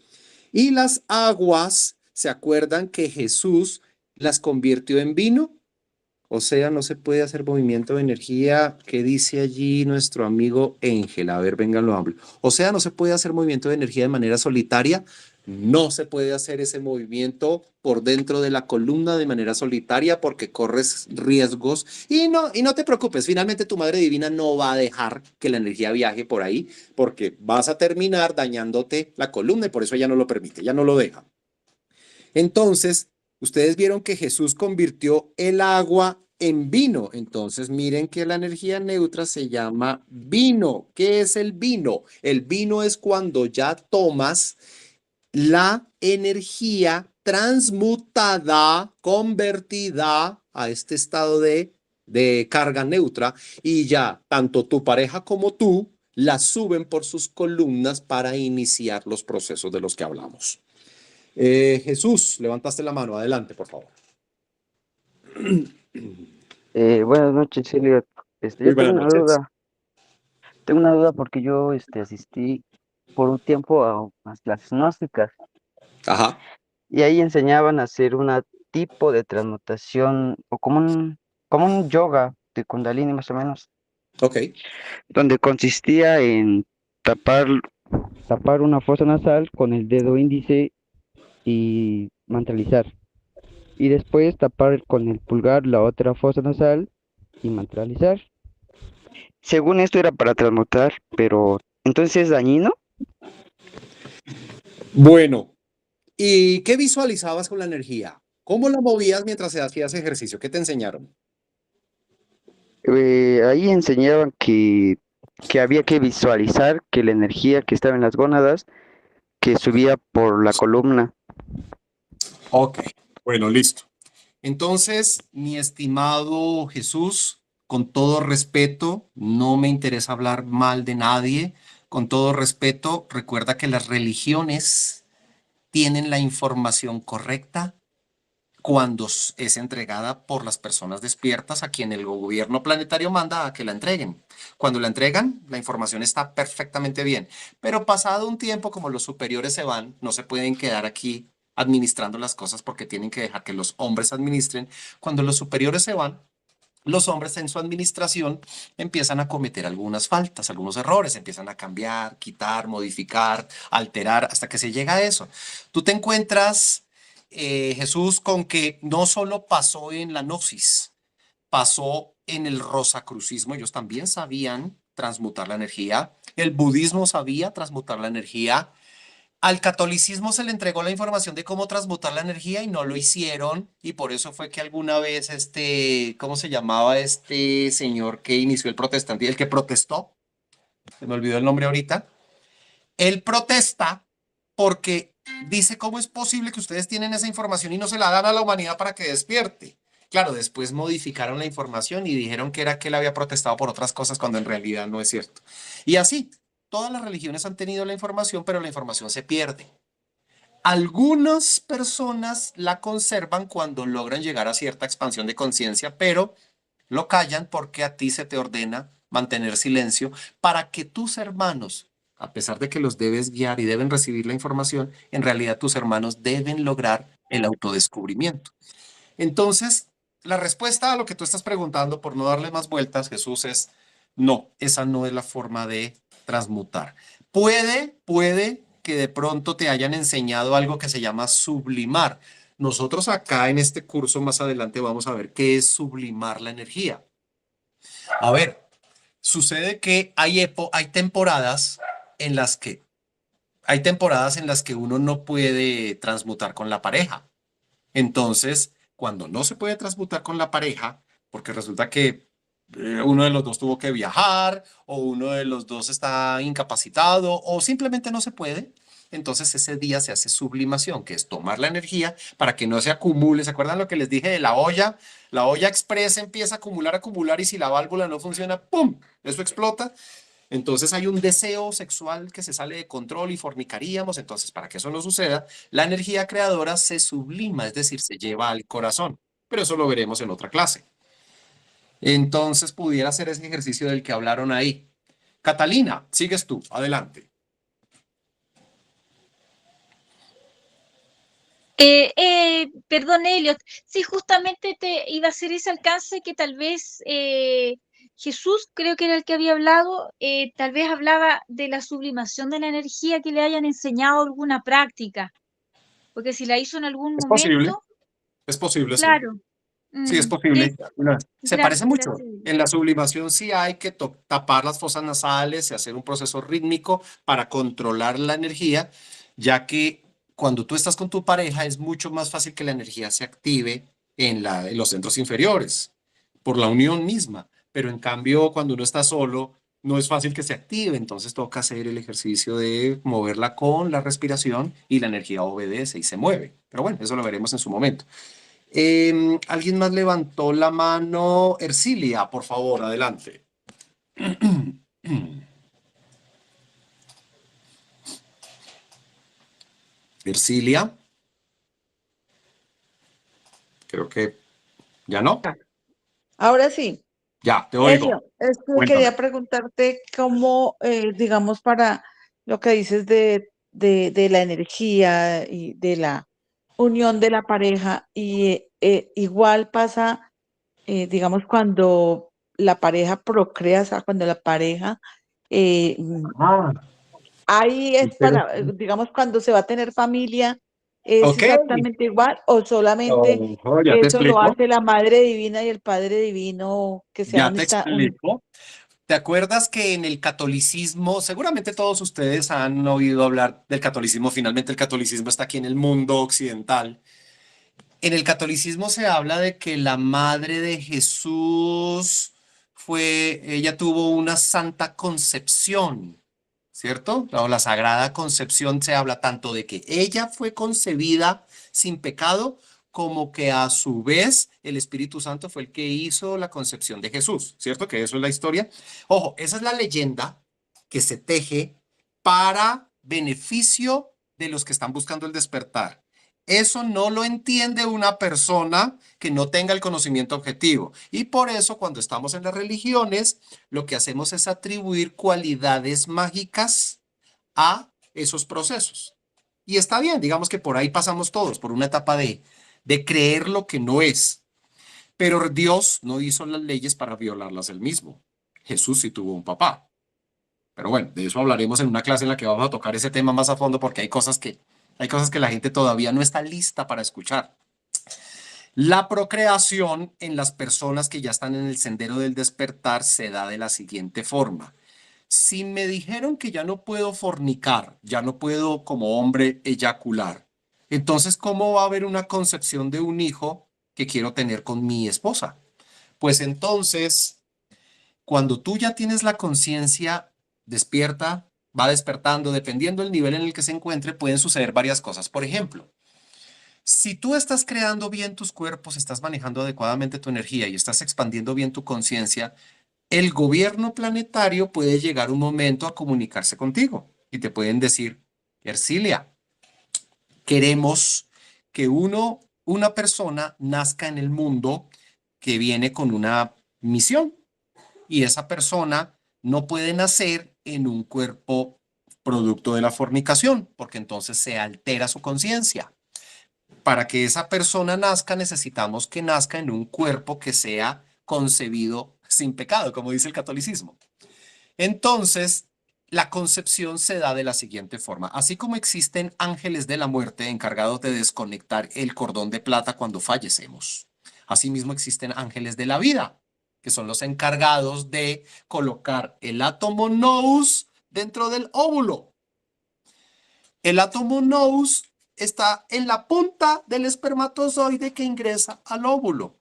Y las aguas, ¿se acuerdan que Jesús las convirtió en vino? O sea, no se puede hacer movimiento de energía. ¿Qué dice allí nuestro amigo Ángel? A ver, vengan, lo hablo. O sea, no se puede hacer movimiento de energía de manera solitaria. No se puede hacer ese movimiento por dentro de la columna de manera solitaria porque corres riesgos. Y no te preocupes, finalmente tu madre divina no va a dejar que la energía viaje por ahí porque vas a terminar dañándote la columna y por eso ella no lo permite, ella no lo deja. Entonces, ustedes vieron que Jesús convirtió el agua en vino. Entonces, miren que la energía neutra se llama vino. ¿Qué es el vino? El vino es cuando ya tomas la energía transmutada, convertida a este estado de carga neutra y ya tanto tu pareja como tú la suben por sus columnas para iniciar los procesos de los que hablamos. Jesús, levantaste la mano. Adelante, por favor. Buenas noches, Elliot. Muy Yo tengo buenas una noches. duda. Tengo una duda porque yo asistí por un tiempo a unas clases gnósticas Ajá. y ahí enseñaban a hacer un tipo de transmutación o como un yoga de Kundalini más o menos, Ok. donde consistía en tapar una fosa nasal con el dedo índice y mantralizar. Y después tapar con el pulgar la otra fosa nasal y mantralizar. Según esto era para transmutar, pero ¿entonces es dañino? Bueno, ¿y qué visualizabas con la energía? ¿Cómo la movías mientras hacías ejercicio? ¿Qué te enseñaron? Ahí enseñaban que había que visualizar que la energía que estaba en las gónadas, que subía por la columna. Ok, bueno, listo. Entonces, mi estimado Jesús, con todo respeto, no me interesa hablar mal de nadie. Con todo respeto, recuerda que las religiones tienen la información correcta cuando es entregada por las personas despiertas a quien el gobierno planetario manda a que la entreguen. Cuando la entregan, la información está perfectamente bien. Pero pasado un tiempo, como los superiores se van, no se pueden quedar aquí administrando las cosas porque tienen que dejar que los hombres administren. Cuando los superiores se van, los hombres en su administración empiezan a cometer algunas faltas, algunos errores, empiezan a cambiar, quitar, modificar, alterar, hasta que se llega a eso. Tú te encuentras, Jesús, con que no solo pasó en la gnosis, pasó en el rosacrucismo, ellos también sabían transmutar la energía, el budismo sabía transmutar la energía, al catolicismo se le entregó la información de cómo transmutar la energía y no lo hicieron, y por eso fue que alguna vez ¿cómo se llamaba este señor que inició el protestantismo? El que protestó, se me olvidó el nombre ahorita. Él protesta porque dice cómo es posible que ustedes tienen esa información y no se la dan a la humanidad para que despierte. Claro, después modificaron la información y dijeron que era que él había protestado por otras cosas cuando en realidad no es cierto. Y así, todas las religiones han tenido la información, pero la información se pierde. Algunas personas la conservan cuando logran llegar a cierta expansión de conciencia, pero lo callan porque a ti se te ordena mantener silencio para que tus hermanos, a pesar de que los debes guiar y deben recibir la información, en realidad tus hermanos deben lograr el autodescubrimiento. Entonces, la respuesta a lo que tú estás preguntando, por no darle más vueltas, Jesús, es no, esa no es la forma de transmutar. Puede que de pronto te hayan enseñado algo que se llama sublimar. Nosotros acá en este curso más adelante vamos a ver qué es sublimar la energía. A ver, sucede que hay temporadas en las que uno no puede transmutar con la pareja. Entonces, cuando no se puede transmutar con la pareja, porque resulta que uno de los dos tuvo que viajar, o uno de los dos está incapacitado, o simplemente no se puede, entonces ese día se hace sublimación, que es tomar la energía para que no se acumule. ¿Se acuerdan lo que les dije de la olla? La olla express empieza a acumular, y si la válvula no funciona, ¡pum!, eso explota. Entonces hay un deseo sexual que se sale de control y fornicaríamos. Entonces, para que eso no suceda, la energía creadora se sublima, es decir, se lleva al corazón. Pero eso lo veremos en otra clase. Entonces, pudiera hacer ese ejercicio del que hablaron ahí. Catalina, sigues tú, adelante. Perdón, Elliot. Sí, justamente te iba a hacer ese alcance que tal vez Jesús, creo que era el que había hablado, tal vez hablaba de la sublimación de la energía que le hayan enseñado alguna práctica, porque si la hizo en algún momento, Es posible, sí. claro. Sí, es Mm, posible. Se parece mucho. gracias. En la sublimación sí hay que tapar las fosas nasales y hacer un proceso rítmico para controlar la energía, ya que cuando tú estás con tu pareja es mucho más fácil que la energía se active en los centros inferiores, por la unión misma. Pero en cambio, cuando uno está solo, no es fácil que se active. Entonces toca hacer el ejercicio de moverla con la respiración y la energía obedece y se mueve. Pero bueno, eso lo veremos en su momento. ¿Alguien más levantó la mano? Ercilia, por favor, adelante. Ercilia. Creo que ya no. Ahora sí, Ya, te oigo. Elio, Cuéntame. quería preguntarte cómo, digamos, para lo que dices de la energía y de la unión de la pareja, y igual pasa, digamos, cuando la pareja procrea, o sea, cuando la pareja, Ah, ahí es para, interesante. digamos, cuando se va a tener familia, ¿es Ok. exactamente igual o solamente Ojo, ya te eso lo explico. hace la Madre Divina y el Padre Divino que se Ya han te explico. ¿Te acuerdas que en el catolicismo, seguramente todos ustedes han oído hablar del catolicismo? Finalmente el catolicismo está aquí en el mundo occidental. En el catolicismo se habla de que la madre de Jesús ella tuvo una santa concepción, ¿cierto? La Sagrada Concepción se habla tanto de que ella fue concebida sin pecado como que a su vez el Espíritu Santo fue el que hizo la concepción de Jesús, ¿cierto? Que eso es la historia. Ojo, esa es la leyenda que se teje para beneficio de los que están buscando el despertar. Eso no lo entiende una persona que no tenga el conocimiento objetivo. Y por eso cuando estamos en las religiones, lo que hacemos es atribuir cualidades mágicas a esos procesos. Y está bien, digamos que por ahí pasamos todos, por una etapa de creer lo que no es. Pero Dios no hizo las leyes para violarlas él mismo. Jesús sí tuvo un papá. Pero bueno, de eso hablaremos en una clase en la que vamos a tocar ese tema más a fondo porque hay cosas que la gente todavía no está lista para escuchar. La procreación en las personas que ya están en el sendero del despertar se da de la siguiente forma. Si me dijeron que ya no puedo fornicar, ya no puedo como hombre eyacular, entonces ¿cómo va a haber una concepción de un hijo que quiero tener con mi esposa? Pues entonces, cuando tú ya tienes la conciencia despierta, va despertando, dependiendo del nivel en el que se encuentre, pueden suceder varias cosas. Por ejemplo, si tú estás creando bien tus cuerpos, estás manejando adecuadamente tu energía y estás expandiendo bien tu conciencia, el gobierno planetario puede llegar un momento a comunicarse contigo y te pueden decir, Ercilia, queremos que una persona nazca en el mundo que viene con una misión y esa persona no puede nacer en un cuerpo producto de la fornicación porque entonces se altera su conciencia. Para que esa persona nazca necesitamos que nazca en un cuerpo que sea concebido sin pecado, como dice el catolicismo. Entonces, la concepción se da de la siguiente forma. Así como existen ángeles de la muerte encargados de desconectar el cordón de plata cuando fallecemos, asimismo existen ángeles de la vida, que son los encargados de colocar el átomo nous dentro del óvulo. El átomo nous está en la punta del espermatozoide que ingresa al óvulo.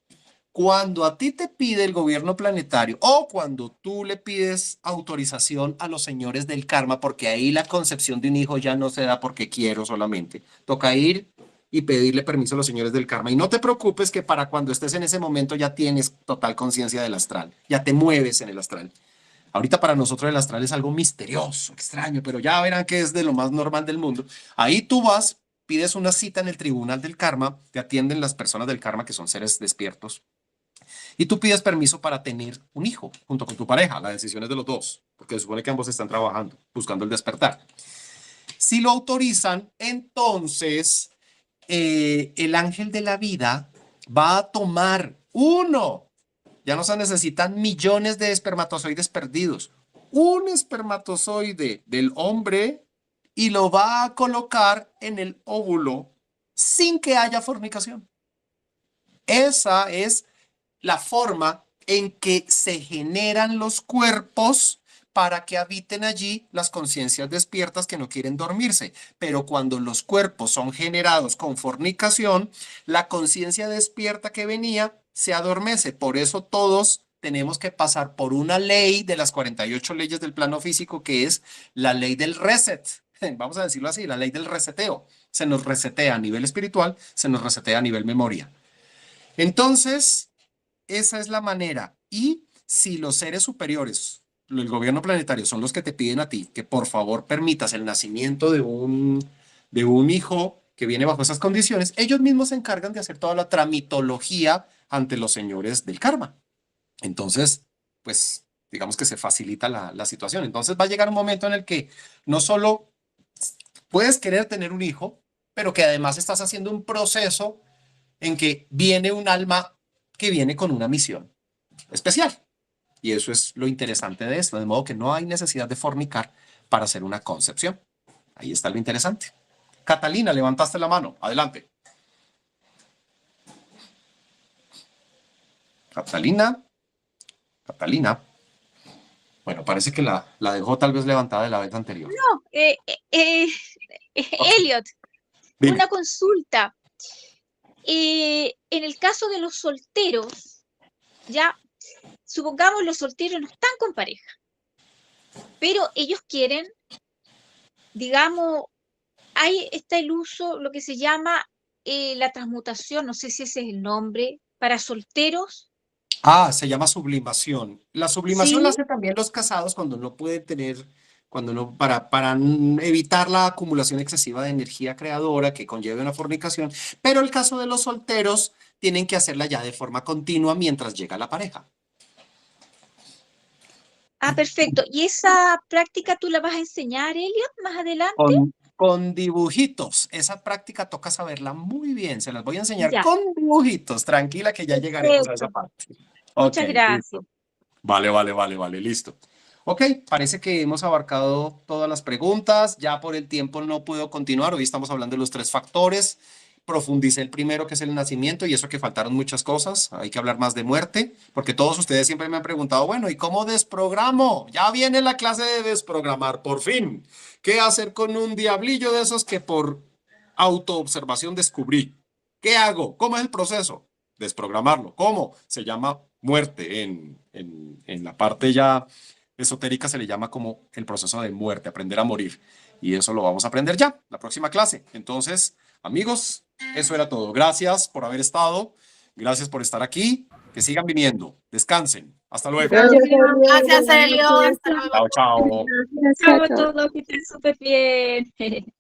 Cuando a ti te pide el gobierno planetario o cuando tú le pides autorización a los señores del karma, porque ahí la concepción de un hijo ya no se da porque quiero solamente, toca ir y pedirle permiso a los señores del karma. Y no te preocupes que para cuando estés en ese momento ya tienes total conciencia del astral, ya te mueves en el astral. Ahorita para nosotros el astral es algo misterioso, extraño, pero ya verán que es de lo más normal del mundo. Ahí tú vas, pides una cita en el tribunal del karma, te atienden las personas del karma que son seres despiertos. Y tú pides permiso para tener un hijo junto con tu pareja. La decisión es de los dos, porque se supone que ambos están trabajando, buscando el despertar. Si lo autorizan, entonces el ángel de la vida va a tomar uno. Ya no se necesitan millones de espermatozoides perdidos. Un espermatozoide del hombre y lo va a colocar en el óvulo sin que haya fornicación. Esa es la forma en que se generan los cuerpos para que habiten allí las conciencias despiertas que no quieren dormirse. Pero cuando los cuerpos son generados con fornicación, la conciencia despierta que venía se adormece. Por eso todos tenemos que pasar por una ley de las 48 leyes del plano físico, que es la ley del reset. Vamos a decirlo así, la ley del reseteo. Se nos resetea a nivel espiritual, se nos resetea a nivel memoria. Entonces, esa es la manera. Y si los seres superiores, el gobierno planetario, son los que te piden a ti que por favor permitas el nacimiento de un hijo que viene bajo esas condiciones, ellos mismos se encargan de hacer toda la tramitología ante los señores del karma. Entonces, pues, digamos que se facilita la situación. Entonces va a llegar un momento en el que no solo puedes querer tener un hijo, pero que además estás haciendo un proceso en que viene un alma que viene con una misión especial. Y eso es lo interesante de esto, de modo que no hay necesidad de fornicar para hacer una concepción. Ahí está lo interesante. Catalina, levantaste la mano. Adelante. Catalina. Bueno, parece que la dejó tal vez levantada de la vez anterior. No, Elliot, Dime. una consulta. En el caso de los solteros, ya supongamos los solteros no están con pareja, pero ellos quieren, digamos, ahí está el uso, lo que se llama la transmutación, no sé si ese es el nombre, para solteros. Ah, se llama sublimación. La sublimación la Sí, hacen también los casados cuando no pueden tener, cuando no, para evitar la acumulación excesiva de energía creadora que conlleve una fornicación. Pero el caso de los solteros tienen que hacerla ya de forma continua mientras llega la pareja. perfecto. ¿Y esa práctica tú la vas a enseñar, Elliot, más adelante? Con dibujitos. Esa práctica toca saberla muy bien. Se las voy a enseñar Ya, con dibujitos. Tranquila que ya llegaremos a esa perfecto. parte. Ok, Muchas gracias. listo. Vale, listo. Ok, parece que hemos abarcado todas las preguntas. Ya por el tiempo no puedo continuar. Hoy estamos hablando de los 3 factores. Profundicé el primero, que es el nacimiento, y eso que faltaron muchas cosas. Hay que hablar más de muerte, porque todos ustedes siempre me han preguntado, bueno, ¿y cómo desprogramo? Ya viene la clase de desprogramar, por fin. ¿Qué hacer con un diablillo de esos que por autoobservación descubrí? ¿Qué hago? ¿Cómo es el proceso? Desprogramarlo. ¿Cómo? Se llama muerte. En la parte ya esotérica se le llama como el proceso de muerte, aprender a morir. Y eso lo vamos a aprender ya, la próxima clase. Entonces, amigos, eso era todo. Gracias por haber estado. Gracias por estar aquí. Que sigan viniendo. Descansen. Hasta luego. Gracias, Elliot. Gracias, Buenas Elio. noches. Hasta luego. Chao, chao. Gracias, Chao a chao. todos, que estén súper bien.